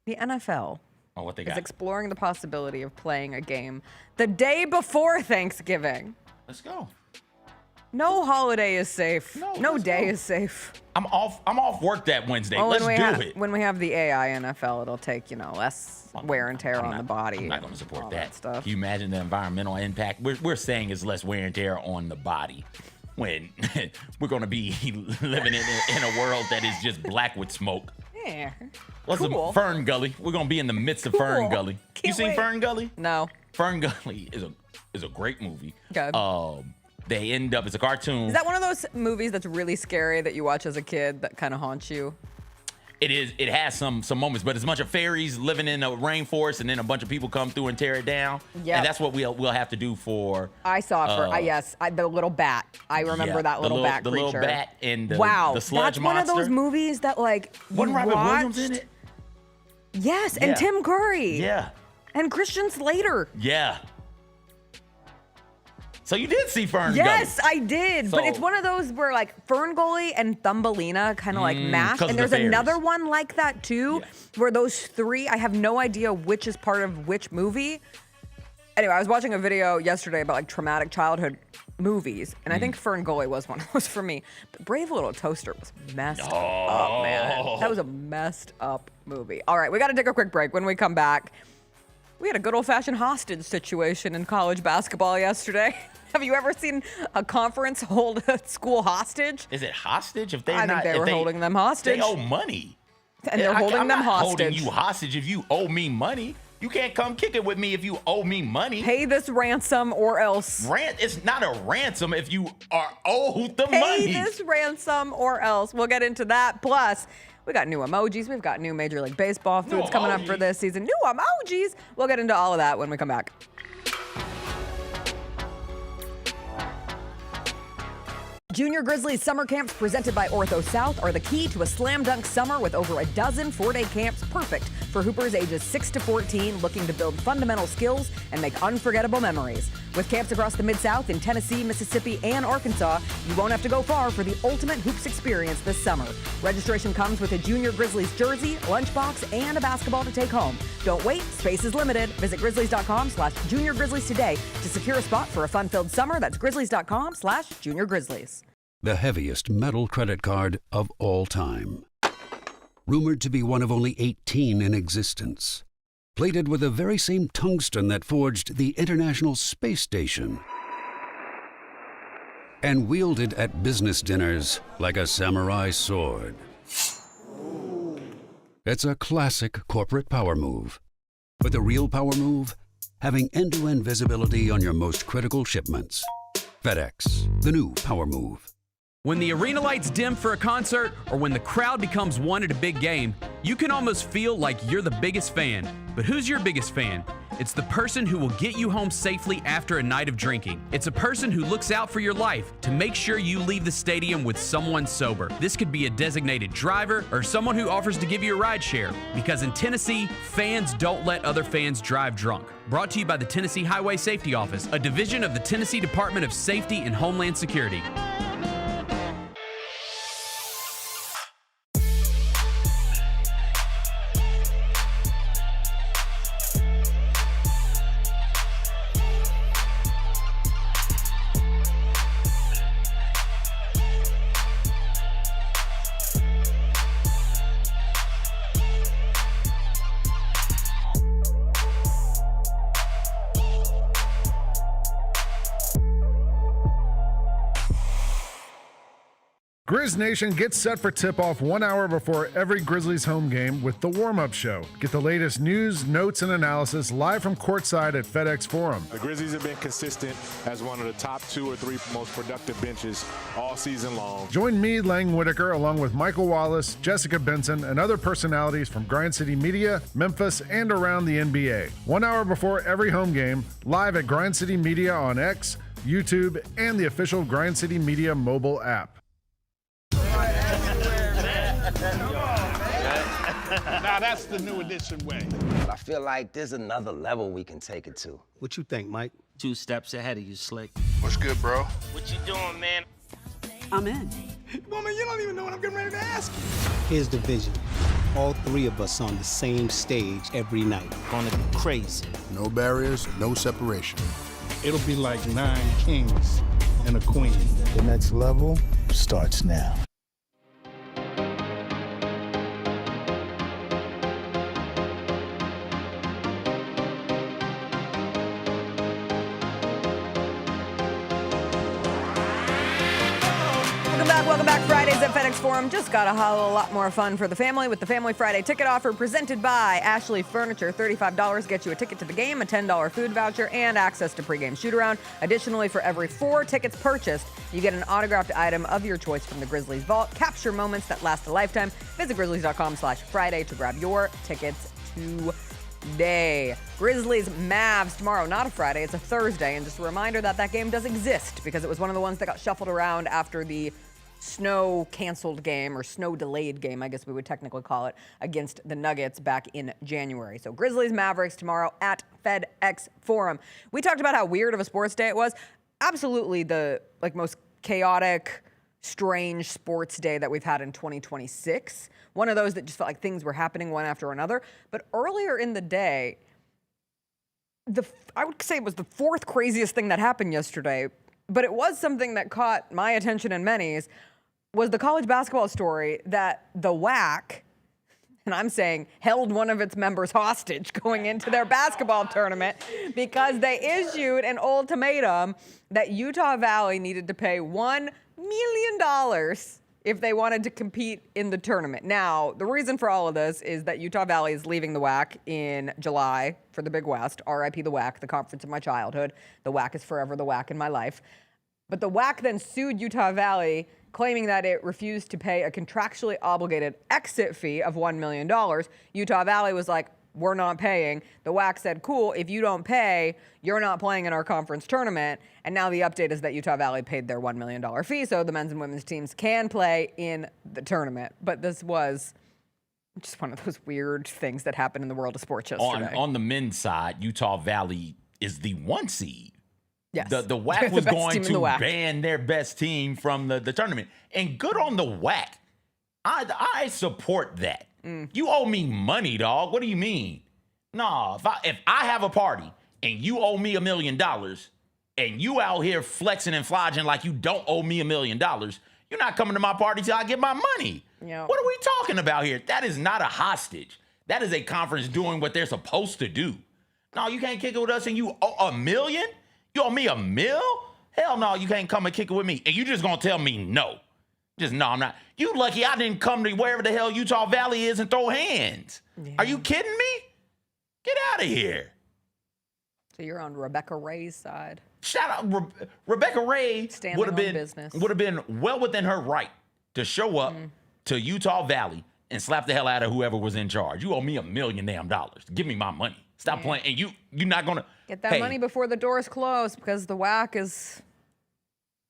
[SPEAKER 5] The NFL
[SPEAKER 7] Oh, what they
[SPEAKER 5] is
[SPEAKER 7] got?
[SPEAKER 5] exploring the possibility of playing a game the day before Thanksgiving.
[SPEAKER 7] Let's go.
[SPEAKER 5] No holiday is safe. No day is safe.
[SPEAKER 7] I'm off work that Wednesday.
[SPEAKER 5] Well,
[SPEAKER 7] Let's do it.
[SPEAKER 5] When we have the AI NFL, it'll take, less wear and tear on the body.
[SPEAKER 7] I'm not going to support
[SPEAKER 5] all
[SPEAKER 7] that.
[SPEAKER 5] stuff.
[SPEAKER 7] Can you imagine the environmental impact? We're saying it's less wear and tear on the body when we're going to be living in a world that is just black with smoke.
[SPEAKER 5] Yeah.
[SPEAKER 7] What's
[SPEAKER 5] Cool.
[SPEAKER 7] the Fern Gully? We're going to be in the midst of Fern Gully. You
[SPEAKER 5] Can't
[SPEAKER 7] seen
[SPEAKER 5] wait.
[SPEAKER 7] Fern Gully?
[SPEAKER 5] No.
[SPEAKER 7] Fern Gully is a great movie.
[SPEAKER 5] Okay.
[SPEAKER 7] They end up, it's a cartoon.
[SPEAKER 5] Is that one of those movies that's really scary that you watch as a kid that kind of haunts you?
[SPEAKER 7] It is. It has some moments, but it's a bunch of fairies living in a rainforest, and then a bunch of people come through and tear it down.
[SPEAKER 5] Yep.
[SPEAKER 7] And that's what we'll have to do for.
[SPEAKER 5] I saw it for the little bat. I remember that little bat
[SPEAKER 7] the
[SPEAKER 5] creature.
[SPEAKER 7] little bat and the
[SPEAKER 5] wow,
[SPEAKER 7] sludge
[SPEAKER 5] that's one
[SPEAKER 7] monster.
[SPEAKER 5] of those movies that
[SPEAKER 7] Wasn't
[SPEAKER 5] you
[SPEAKER 7] Robin
[SPEAKER 5] watched.
[SPEAKER 7] Williams in it?
[SPEAKER 5] Yes,
[SPEAKER 7] Yeah.
[SPEAKER 5] and Tim Curry.
[SPEAKER 7] Yeah.
[SPEAKER 5] And Christian Slater.
[SPEAKER 7] Yeah. So you did see Fern Gully.
[SPEAKER 5] Yes, I did. But
[SPEAKER 7] So-
[SPEAKER 5] it's one of those where Fern Gully and Thumbelina kind of mash.
[SPEAKER 7] 'cause
[SPEAKER 5] And
[SPEAKER 7] of
[SPEAKER 5] there's
[SPEAKER 7] the fairies.
[SPEAKER 5] another one like that too, where those three, I have no idea which is part of which movie. Anyway, I was watching a video yesterday about traumatic childhood movies, and I think Fern Gully was one of those for me. But Brave Little Toaster was messed up, man. That was a messed up movie. All right, we got to take a quick break. When we come back, we had a good old-fashioned hostage situation in college basketball yesterday. Have you ever seen a conference hold a school hostage?
[SPEAKER 7] Is it hostage? If
[SPEAKER 5] I think they were holding them hostage.
[SPEAKER 7] They owe money.
[SPEAKER 5] And they're holding
[SPEAKER 7] I'm
[SPEAKER 5] them
[SPEAKER 7] not holding
[SPEAKER 5] hostage.
[SPEAKER 7] you hostage if you owe me money. You can't come kick it with me if you owe me money.
[SPEAKER 5] Pay this ransom or else.
[SPEAKER 7] It's not a ransom if you are owed the
[SPEAKER 5] Pay
[SPEAKER 7] money.
[SPEAKER 5] this ransom or else. We'll get into that. Plus, we got new emojis. We've got new Major League Baseball foods coming up for this season. New emojis. We'll get into all of that when we come back. Junior Grizzlies summer camps presented by Ortho South are the key to a slam dunk summer with over a dozen 4-day camps perfect for hoopers ages 6 to 14 looking to build fundamental skills and make unforgettable memories. With camps across the Mid-South in Tennessee, Mississippi, and Arkansas, you won't have to go far for the ultimate hoops experience this summer. Registration comes with a Junior Grizzlies jersey, lunchbox, and a basketball to take home. Don't wait, space is limited. Visit grizzlies.com/juniorgrizzlies today to secure a spot for a fun-filled summer. That's grizzlies.com/juniorgrizzlies.
[SPEAKER 13] The heaviest metal credit card of all time. Rumored to be one of only 18 in existence. Plated with the very same tungsten that forged the International Space Station. And wielded at business dinners like a samurai sword. It's a classic corporate power move. But the real power move? Having end-to-end visibility on your most critical shipments. FedEx, the new power move.
[SPEAKER 14] When the arena lights dim for a concert or when the crowd becomes one at a big game, you can almost feel like you're the biggest fan. But who's your biggest fan? It's the person who will get you home safely after a night of drinking. It's a person who looks out for your life to make sure you leave the stadium with someone sober. This could be a designated driver or someone who offers to give you a ride share. Because in Tennessee, fans don't let other fans drive drunk. Brought to you by the Tennessee Highway Safety Office, a division of the Tennessee Department of Safety and Homeland Security.
[SPEAKER 20] Grizz Nation gets set for tip-off 1 hour before every Grizzlies home game with the warm-up show. Get the latest news, notes, and analysis live from courtside at FedEx Forum.
[SPEAKER 21] The Grizzlies have been consistent as one of the top 2 or 3 most productive benches all season long.
[SPEAKER 20] Join me, Lang Whitaker, along with Michael Wallace, Jessica Benson, and other personalities from Grind City Media, Memphis, and around the NBA. 1 hour before every home game, live at Grind City Media on X, YouTube, and the official Grind City Media mobile app.
[SPEAKER 22] Now that's the new edition way.
[SPEAKER 23] I feel like there's another level we can take it to.
[SPEAKER 24] What you think, Mike?
[SPEAKER 25] 2 steps ahead of you, Slick.
[SPEAKER 21] What's good, bro?
[SPEAKER 25] What you doing, man?
[SPEAKER 24] I'm in.
[SPEAKER 22] Woman, you don't even know what I'm getting ready to ask you.
[SPEAKER 24] Here's the vision. All 3 of us on the same stage every night.
[SPEAKER 25] Gonna be crazy.
[SPEAKER 21] No barriers, no separation.
[SPEAKER 22] It'll be like 9 kings and a queen.
[SPEAKER 24] The next level starts now.
[SPEAKER 5] Welcome back. Fridays at FedEx Forum. Just got a whole lot more fun for the family with the Family Friday ticket offer presented by Ashley Furniture. $35 gets you a ticket to the game, a $10 food voucher, and access to pregame shoot-around. Additionally, for every 4 tickets purchased, you get an autographed item of your choice from the Grizzlies Vault. Capture moments that last a lifetime. Visit grizzlies.com/Friday to grab your tickets today. Grizzlies Mavs tomorrow, not a Friday, it's a Thursday. And just a reminder that that game does exist because it was one of the ones that got shuffled around after the snow canceled game, or snow delayed game, I guess we would technically call it, against the Nuggets back in January. So Grizzlies Mavericks tomorrow at FedEx Forum. We talked about how weird of a sports day it was. Absolutely the most chaotic, strange sports day that we've had in 2026. One of those that just felt like things were happening one after another. But earlier in the day, I would say it was the 4th craziest thing that happened yesterday, but it was something that caught my attention and many's, was the college basketball story that the WAC, and I'm saying held one of its members hostage going into their basketball tournament because they issued an ultimatum that Utah Valley needed to pay $1 million if they wanted to compete in the tournament. Now, the reason for all of this is that Utah Valley is leaving the WAC in July for the Big West. RIP the WAC, the conference of my childhood. The WAC is forever the WAC in my life. But the WAC then sued Utah Valley, claiming that it refused to pay a contractually obligated exit fee of $1 million. Utah Valley was like, we're not paying. The WAC said, cool, if you don't pay, you're not playing in our conference tournament. And now the update is that Utah Valley paid their $1 million fee, so the men's and women's teams can play in the tournament. But this was just one of those weird things that happened in the world of sports yesterday.
[SPEAKER 7] On the men's side, Utah Valley is the 1 seed.
[SPEAKER 5] Yes.
[SPEAKER 7] The WAC was going to ban their best team from the tournament. And good on the WAC. I support that. You owe me money, dog. What do you mean? No, if I have a party and you owe me $1 million and you out here flexing and flogging like you don't owe me $1 million, you're not coming to my party till I get my money.
[SPEAKER 5] Yep.
[SPEAKER 7] What are we talking about here? That is not a hostage. That is a conference doing what they're supposed to do. No, you can't kick it with us and you owe $1 million? You owe me $1 million? Hell no, you can't come and kick it with me. And you just gonna tell me no. Just no, I'm not. You lucky I didn't come to wherever the hell Utah Valley is and throw hands. Yeah. Are you kidding me? Get out of here.
[SPEAKER 5] So you're on Rebecca Ray's side.
[SPEAKER 7] Shout out, Rebecca Ray would have been well within her right to show up to Utah Valley and slap the hell out of whoever was in charge. You owe me $1 million damn dollars. Give me my money. Stop playing. And you're not gonna
[SPEAKER 5] get that money before the doors close because the WAC is.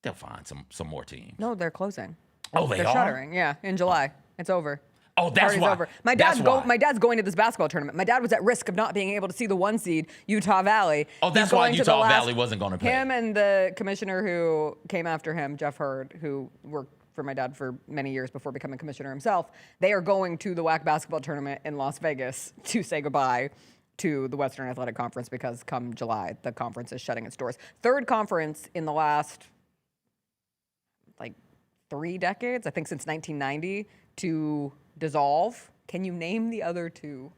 [SPEAKER 7] They'll find some more teams.
[SPEAKER 5] No, they're closing.
[SPEAKER 7] Oh, they're
[SPEAKER 5] shuttering. Yeah, in July. It's over.
[SPEAKER 7] Oh, that's why.
[SPEAKER 5] Over. My dad's going to this basketball tournament. My dad was at risk of not being able to see the 1 seed, Utah Valley.
[SPEAKER 7] Oh, that's why Utah Valley wasn't going to play.
[SPEAKER 5] Him and the commissioner who came after him, Jeff Hurd, who worked for my dad for many years before becoming commissioner himself, they are going to the WAC basketball tournament in Las Vegas to say goodbye to the Western Athletic Conference because come July, the conference is shutting its doors. Third conference in the last, 3 decades, I think since 1990, to dissolve. Can you name the other two?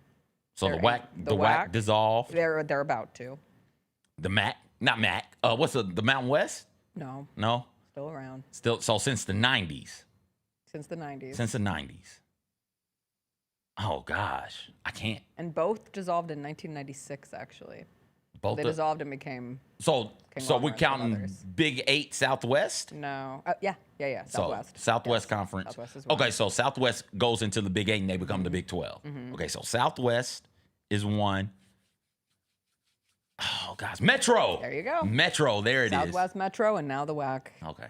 [SPEAKER 7] So the WAC dissolved.
[SPEAKER 5] They're about to.
[SPEAKER 7] The MAC, not MAC. What's the Mountain West?
[SPEAKER 5] No.
[SPEAKER 7] No.
[SPEAKER 5] Still around.
[SPEAKER 7] So since the 90s.
[SPEAKER 5] Since the 90s.
[SPEAKER 7] Since the 90s. Oh gosh, I can't.
[SPEAKER 5] And both dissolved in 1996, actually.
[SPEAKER 7] Both
[SPEAKER 5] they dissolved and became.
[SPEAKER 7] So we're counting Big 8 Southwest?
[SPEAKER 5] No. Yeah. Southwest.
[SPEAKER 7] So Southwest Conference.
[SPEAKER 5] Southwest is one.
[SPEAKER 7] Okay, so Southwest goes into the Big 8 and they become the Big 12. Okay, so Southwest is one. Oh gosh, Metro.
[SPEAKER 5] There you go.
[SPEAKER 7] Metro, there it is.
[SPEAKER 5] Southwest Metro and now the WAC.
[SPEAKER 7] Okay.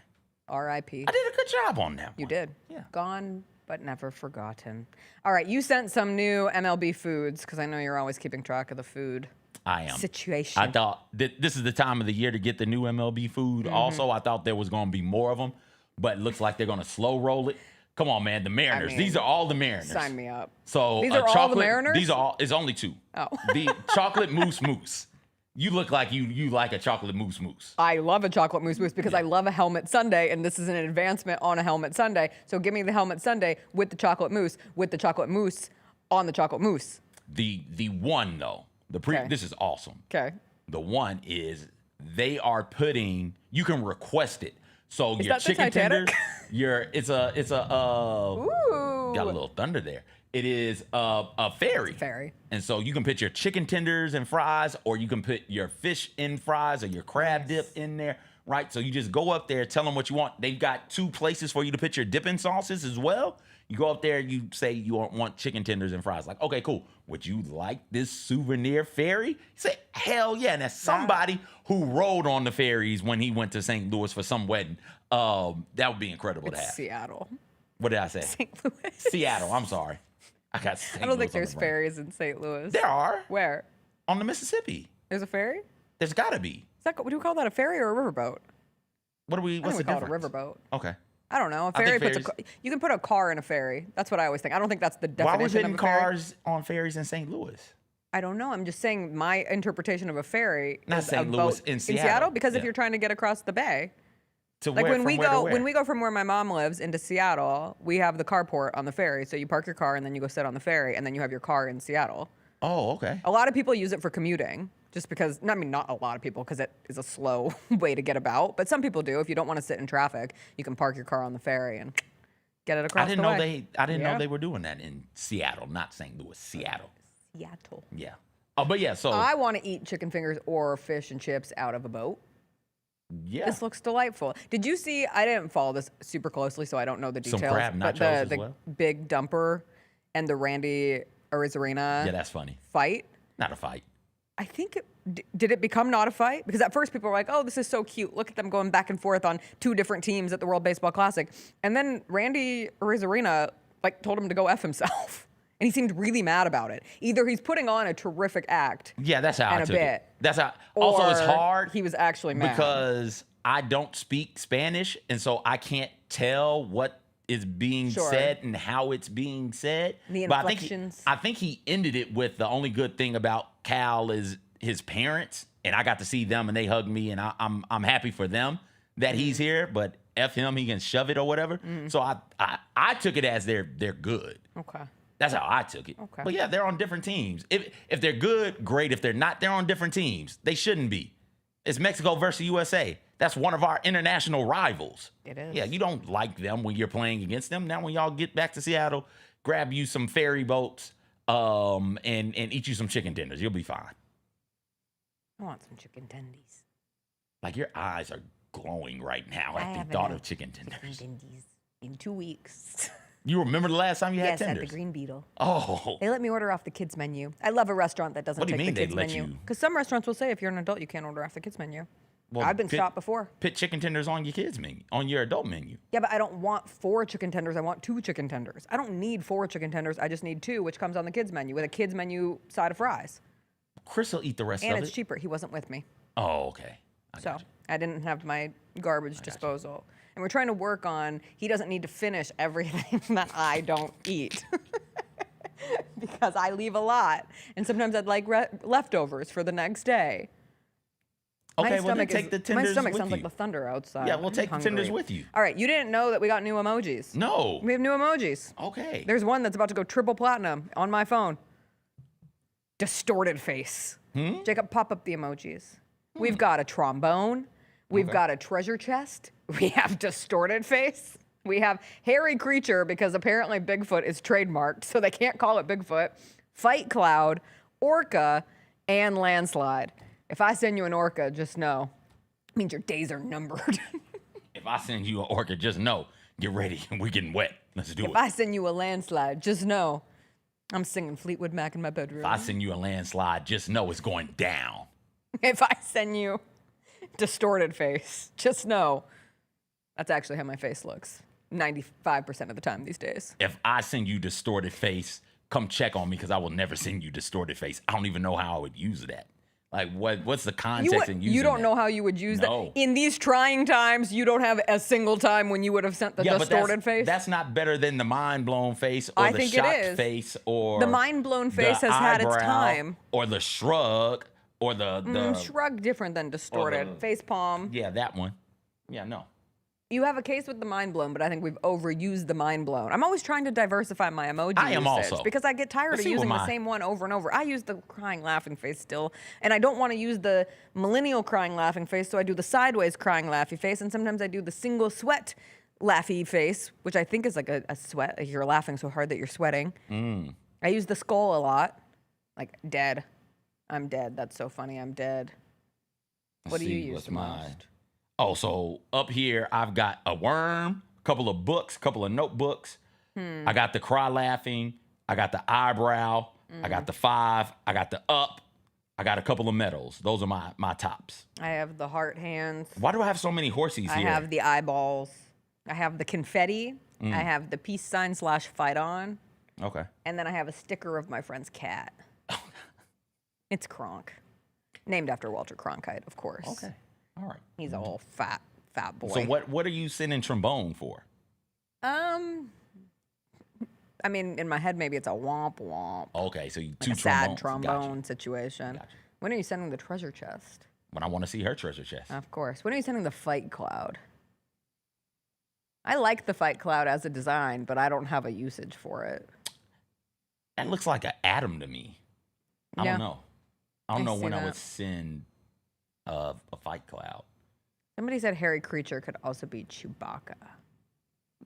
[SPEAKER 5] R.I.P.
[SPEAKER 7] I did a good job on that one.
[SPEAKER 5] You did.
[SPEAKER 7] Yeah.
[SPEAKER 5] Gone but never forgotten. All right, you sent some new MLB foods because I know you're always keeping track of the food.
[SPEAKER 7] I am.
[SPEAKER 5] Situation.
[SPEAKER 7] I thought this is the time of the year to get the new MLB food. Also, I thought there was going to be more of them, but it looks like they're going to slow roll it. Come on, man. The Mariners. These are all the Mariners.
[SPEAKER 5] Sign me up.
[SPEAKER 7] So
[SPEAKER 5] these are all the Mariners?
[SPEAKER 7] These are all. It's only 2.
[SPEAKER 5] Oh.
[SPEAKER 7] The chocolate mousse. You look like you like a chocolate mousse.
[SPEAKER 5] I love a chocolate mousse because I love a helmet sundae, and this is an advancement on a helmet sundae. So give me the helmet sundae with the chocolate mousse on the chocolate mousse.
[SPEAKER 7] The one though. This is awesome.
[SPEAKER 5] Okay.
[SPEAKER 7] The one is they are putting. You can request it. So
[SPEAKER 5] is
[SPEAKER 7] your
[SPEAKER 5] that
[SPEAKER 7] chicken
[SPEAKER 5] the Titanic?
[SPEAKER 7] tenders. It's a.
[SPEAKER 5] Ooh.
[SPEAKER 7] Got a little thunder there. It is a ferry.
[SPEAKER 5] It's a ferry.
[SPEAKER 7] And so you can put your chicken tenders and fries, or you can put your fish in fries or your crab dip in there, right? So you just go up there, tell them what you want. They've got 2 places for you to put your dipping sauces as well. You go up there, you say you want chicken tenders and fries. Like, okay, cool. Would you like this souvenir ferry? You say, hell yeah. And that's somebody who rode on the ferries when he went to St. Louis for some wedding. That would be incredible to have.
[SPEAKER 5] Seattle.
[SPEAKER 7] What did I say?
[SPEAKER 5] St. Louis.
[SPEAKER 7] Seattle, I'm sorry. I got St.
[SPEAKER 5] I don't
[SPEAKER 7] Louis
[SPEAKER 5] think there's ferries in St. Louis.
[SPEAKER 7] There are.
[SPEAKER 5] Where?
[SPEAKER 7] On the Mississippi.
[SPEAKER 5] There's a ferry?
[SPEAKER 7] There's got to be.
[SPEAKER 5] Do we call that a ferry or a riverboat?
[SPEAKER 7] What's the difference?
[SPEAKER 5] Call it a riverboat.
[SPEAKER 7] Okay.
[SPEAKER 5] I don't know. A ferry you can put a car in a ferry. That's what I always think. I don't think that's the definition of a ferry.
[SPEAKER 7] Why are we putting cars on ferries in St. Louis?
[SPEAKER 5] I don't know. I'm just saying my interpretation of a ferry
[SPEAKER 7] Not
[SPEAKER 5] is
[SPEAKER 7] St.
[SPEAKER 5] a
[SPEAKER 7] Louis,
[SPEAKER 5] boat
[SPEAKER 7] in Seattle.
[SPEAKER 5] Because if you're trying to get across the bay.
[SPEAKER 7] To
[SPEAKER 5] like
[SPEAKER 7] where,
[SPEAKER 5] when we
[SPEAKER 7] where?
[SPEAKER 5] go from where my mom lives into Seattle, we have the carport on the ferry. So you park your car and then you go sit on the ferry and then you have your car in Seattle.
[SPEAKER 7] Oh, okay.
[SPEAKER 5] A lot of people use it for commuting just because, not a lot of people because it is a slow way to get about, but some people do. If you don't want to sit in traffic, you can park your car on the ferry and Get it across
[SPEAKER 7] I didn't
[SPEAKER 5] the
[SPEAKER 7] know
[SPEAKER 5] way.
[SPEAKER 7] I didn't know they were doing that in Seattle, not St. Louis, Seattle.
[SPEAKER 5] Seattle.
[SPEAKER 7] Yeah. Oh, but yeah, so
[SPEAKER 5] I want to eat chicken fingers or fish and chips out of a boat.
[SPEAKER 7] yeah.
[SPEAKER 5] This looks delightful. Did you see? I didn't follow this super closely, so I don't know the details.
[SPEAKER 7] Some crab
[SPEAKER 5] but
[SPEAKER 7] nachos
[SPEAKER 5] the
[SPEAKER 7] as well?
[SPEAKER 5] big dumper and the Randy Arizarena
[SPEAKER 7] Yeah, that's funny.
[SPEAKER 5] fight.
[SPEAKER 7] Not a fight.
[SPEAKER 5] I think did it become not a fight? Because at first people were like, "Oh, this is so cute. Look at them going back and forth on two different teams at the World Baseball Classic." And then Randy Arizarena told him to go F himself. And he seemed really mad about it. Either he's putting on a terrific act.
[SPEAKER 7] Yeah, that's how I
[SPEAKER 5] and
[SPEAKER 7] took
[SPEAKER 5] a bit,
[SPEAKER 7] it. That's how. Also, it's
[SPEAKER 5] or
[SPEAKER 7] hard.
[SPEAKER 5] He was actually mad
[SPEAKER 7] because I don't speak Spanish, and so I can't tell what is being said and how it's being said.
[SPEAKER 5] The
[SPEAKER 7] But
[SPEAKER 5] inflections.
[SPEAKER 7] I think he ended it with the only good thing about Cal is his parents, and I got to see them, and they hugged me, and I'm happy for them that he's here. But F him, he can shove it or whatever. So I took it as they're good.
[SPEAKER 5] Okay.
[SPEAKER 7] That's how I took it.
[SPEAKER 5] Okay.
[SPEAKER 7] But yeah, they're on different teams. If they're good, great. If they're not, they're on different teams. They shouldn't be. It's Mexico versus USA. That's one of our international rivals.
[SPEAKER 5] It is.
[SPEAKER 7] Yeah, you don't like them when you're playing against them. Now when y'all get back to Seattle, grab you some ferry boats and eat you some chicken tenders. You'll be fine.
[SPEAKER 5] I want some chicken tendies.
[SPEAKER 7] Like your eyes are glowing right now at the thought of chicken tenders.
[SPEAKER 5] Chicken tendies in 2 weeks.
[SPEAKER 7] You remember the last time you had
[SPEAKER 5] yes,
[SPEAKER 7] tenders?
[SPEAKER 5] at the Green Beetle.
[SPEAKER 7] Oh.
[SPEAKER 5] They let me order off the kids menu. I love a restaurant that doesn't
[SPEAKER 7] What do you
[SPEAKER 5] take
[SPEAKER 7] mean
[SPEAKER 5] the
[SPEAKER 7] they
[SPEAKER 5] kids
[SPEAKER 7] let
[SPEAKER 5] menu.
[SPEAKER 7] you?
[SPEAKER 5] Because some restaurants will say if you're an adult, you can't order off the kids menu.
[SPEAKER 7] Well,
[SPEAKER 5] I've been stopped before.
[SPEAKER 7] Put chicken tenders on your kids' menu, on your adult menu.
[SPEAKER 5] Yeah, but I don't want 4 chicken tenders. I want 2 chicken tenders. I don't need 4 chicken tenders. I just need 2, which comes on the kids menu with a kids menu side of fries.
[SPEAKER 7] Chris will eat the rest of it.
[SPEAKER 5] And it's cheaper. He wasn't with me.
[SPEAKER 7] Oh, okay.
[SPEAKER 5] I didn't have my garbage disposal. And we're trying to work on, he doesn't need to finish everything that I don't eat. Because I leave a lot. And sometimes I'd like leftovers for the next day.
[SPEAKER 7] Okay, well then take the tenders
[SPEAKER 5] My stomach
[SPEAKER 7] with
[SPEAKER 5] sounds
[SPEAKER 7] you.
[SPEAKER 5] like the thunder outside.
[SPEAKER 7] Yeah, we'll
[SPEAKER 5] I'm
[SPEAKER 7] take the tenders
[SPEAKER 5] hungry.
[SPEAKER 7] with you.
[SPEAKER 5] All right, you didn't know that we got new emojis.
[SPEAKER 7] No.
[SPEAKER 5] We have new emojis.
[SPEAKER 7] Okay.
[SPEAKER 5] There's one that's about to go triple platinum on my phone. Distorted face. Jacob, pop up the emojis. We've got a trombone. We've got a treasure chest. We have distorted face. We have hairy creature because apparently Bigfoot is trademarked, so they can't call it Bigfoot. Fight cloud, orca, and landslide. If I send you an orca, just know, it means your days are numbered.
[SPEAKER 7] If I send you an orca, just know, get ready. We're getting wet. Let's do it.
[SPEAKER 5] If I send you a landslide, just know, I'm singing Fleetwood Mac in my bedroom.
[SPEAKER 7] If I send you a landslide, just know it's going down.
[SPEAKER 5] If I send you distorted face, just know that's actually how my face looks 95% of the time these days.
[SPEAKER 7] If I send you distorted face, come check on me because I will never send you distorted face. I don't even know how I would use that. Like, what's the context in using
[SPEAKER 5] You don't
[SPEAKER 7] that?
[SPEAKER 5] know how you would use
[SPEAKER 7] No.
[SPEAKER 5] that? In these trying times, you don't have a single time when you would have sent the
[SPEAKER 7] but
[SPEAKER 5] distorted face?
[SPEAKER 7] That's not better than the mind-blown face or
[SPEAKER 5] I
[SPEAKER 7] the
[SPEAKER 5] think it
[SPEAKER 7] shocked
[SPEAKER 5] is.
[SPEAKER 7] face or
[SPEAKER 5] The mind-blown face
[SPEAKER 7] the
[SPEAKER 5] has had its
[SPEAKER 7] eyebrow
[SPEAKER 5] time.
[SPEAKER 7] or the shrug or the
[SPEAKER 5] Shrug different than distorted. Face palm.
[SPEAKER 7] yeah, that one. Yeah, no.
[SPEAKER 5] You have a case with the mind blown, but I think we've overused the mind blown. I'm always trying to diversify my emoji
[SPEAKER 7] I am
[SPEAKER 5] usage
[SPEAKER 7] also.
[SPEAKER 5] because I get tired
[SPEAKER 7] Let's
[SPEAKER 5] of
[SPEAKER 7] see
[SPEAKER 5] using
[SPEAKER 7] what
[SPEAKER 5] the
[SPEAKER 7] my-
[SPEAKER 5] same one over and over. I use the crying laughing face still, and I don't want to use the millennial crying laughing face, so I do the sideways crying laughy face, and sometimes I do the single sweat laughy face, which I think is like a sweat. Like you're laughing so hard that you're sweating. I use the skull a lot, like dead. I'm dead. That's so funny. I'm dead. What do you use the most?
[SPEAKER 7] Oh, so up here I've got a worm, a couple of books, a couple of notebooks. I got the cry laughing. I got the eyebrow. I got the 5. I got the up. I got a couple of medals. Those are my tops.
[SPEAKER 5] I have the heart hands.
[SPEAKER 7] Why do I have so many horsies
[SPEAKER 5] I
[SPEAKER 7] here?
[SPEAKER 5] have the eyeballs. I have the confetti. I have the peace sign / fight on.
[SPEAKER 7] Okay.
[SPEAKER 5] And then I have a sticker of my friend's cat. It's Kronk. Named after Walter Cronkite, of course.
[SPEAKER 7] Okay. All right.
[SPEAKER 5] He's a old fat boy.
[SPEAKER 7] So what are you sending trombone for?
[SPEAKER 5] I mean, in my head, maybe it's a womp womp.
[SPEAKER 7] Okay, so you
[SPEAKER 5] Like
[SPEAKER 7] two
[SPEAKER 5] a sad
[SPEAKER 7] trombones.
[SPEAKER 5] trombone situation. When are you sending the treasure chest?
[SPEAKER 7] When I want to see her treasure chest.
[SPEAKER 5] Of course. When are you sending the fight cloud? I like the fight cloud as a design, but I don't have a usage for it.
[SPEAKER 7] That looks like an atom to me. I
[SPEAKER 5] Yeah.
[SPEAKER 7] don't know. I don't know
[SPEAKER 5] see
[SPEAKER 7] when I
[SPEAKER 5] that.
[SPEAKER 7] would send a fight cloud.
[SPEAKER 5] Somebody said hairy creature could also be Chewbacca.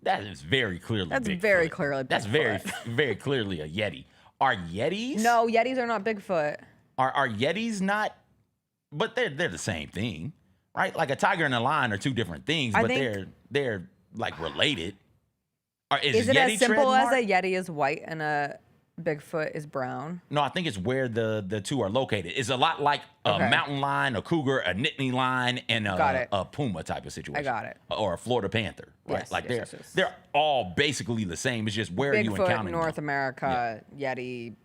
[SPEAKER 7] That is very clearly.
[SPEAKER 5] That's
[SPEAKER 7] Bigfoot.
[SPEAKER 5] very clearly
[SPEAKER 7] That's
[SPEAKER 5] Bigfoot.
[SPEAKER 7] very clearly a Yeti. Are Yetis?
[SPEAKER 5] No, Yetis are not Bigfoot.
[SPEAKER 7] Are Yetis not? But they're the same thing, right? Like a tiger and a lion are two different things, but they're like related.
[SPEAKER 5] Is it
[SPEAKER 7] Yeti
[SPEAKER 5] as simple as
[SPEAKER 7] trademark?
[SPEAKER 5] a Yeti is white and a Bigfoot is brown?
[SPEAKER 7] No, I think it's where the two are located. It's a lot like a mountain lion, a cougar, a Nittany lion, and a puma type of situation.
[SPEAKER 5] I got it.
[SPEAKER 7] Or a Florida panther. Right?
[SPEAKER 5] Yes,
[SPEAKER 7] like
[SPEAKER 5] yes.
[SPEAKER 7] they're all basically the same. It's just where you
[SPEAKER 5] Bigfoot,
[SPEAKER 7] encountering
[SPEAKER 5] North
[SPEAKER 7] them.
[SPEAKER 5] America, Yeti,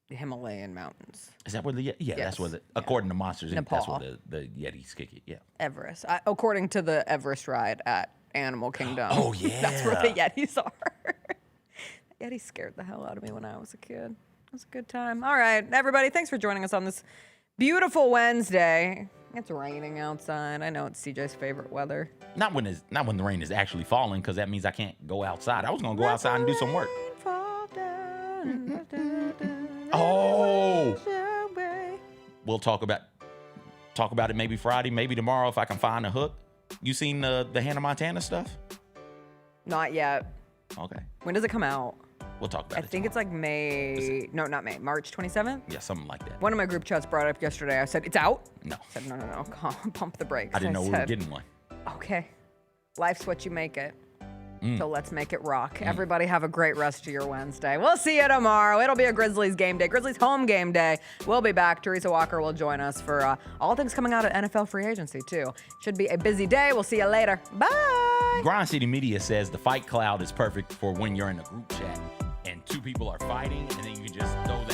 [SPEAKER 5] Himalayan mountains.
[SPEAKER 7] Is that where that's where according to Monsters Inc.
[SPEAKER 5] Nepal.
[SPEAKER 7] That's where the Yetis kick it. Yeah.
[SPEAKER 5] Everest. According to the Everest ride at Animal Kingdom.
[SPEAKER 7] Oh, yeah.
[SPEAKER 5] That's where the Yetis are. Yeti scared the hell out of me when I was a kid. It was a good time. All right, everybody, thanks for joining us on this beautiful Wednesday. It's raining outside. I know it's CJ's favorite weather.
[SPEAKER 7] Not when the rain is actually falling, because that means I can't go outside. I was gonna go outside and do some work. Oh. We'll talk about it maybe Friday, maybe tomorrow if I can find a hook. You seen the Hannah Montana stuff?
[SPEAKER 5] Not yet.
[SPEAKER 7] Okay.
[SPEAKER 5] When does it come out?
[SPEAKER 7] We'll talk about it.
[SPEAKER 5] I think it's like May. No, not May. March 27th?
[SPEAKER 7] Yeah, something like that.
[SPEAKER 5] One of my group chats brought it up yesterday. I said, it's out?
[SPEAKER 7] No.
[SPEAKER 5] I said, no. Pump the brakes.
[SPEAKER 7] I didn't know we were getting one.
[SPEAKER 5] Okay. Life's what you make it. So let's make it rock. Everybody have a great rest of your Wednesday. We'll see you tomorrow. It'll be a Grizzlies game day. Grizzlies home game day. We'll be back. Teresa Walker will join us for all things coming out of NFL free agency, too. Should be a busy day. We'll see you later. Bye.
[SPEAKER 7] Grind City Media says the fight cloud is perfect for when you're in a group chat and two people are fighting, and then you can just throw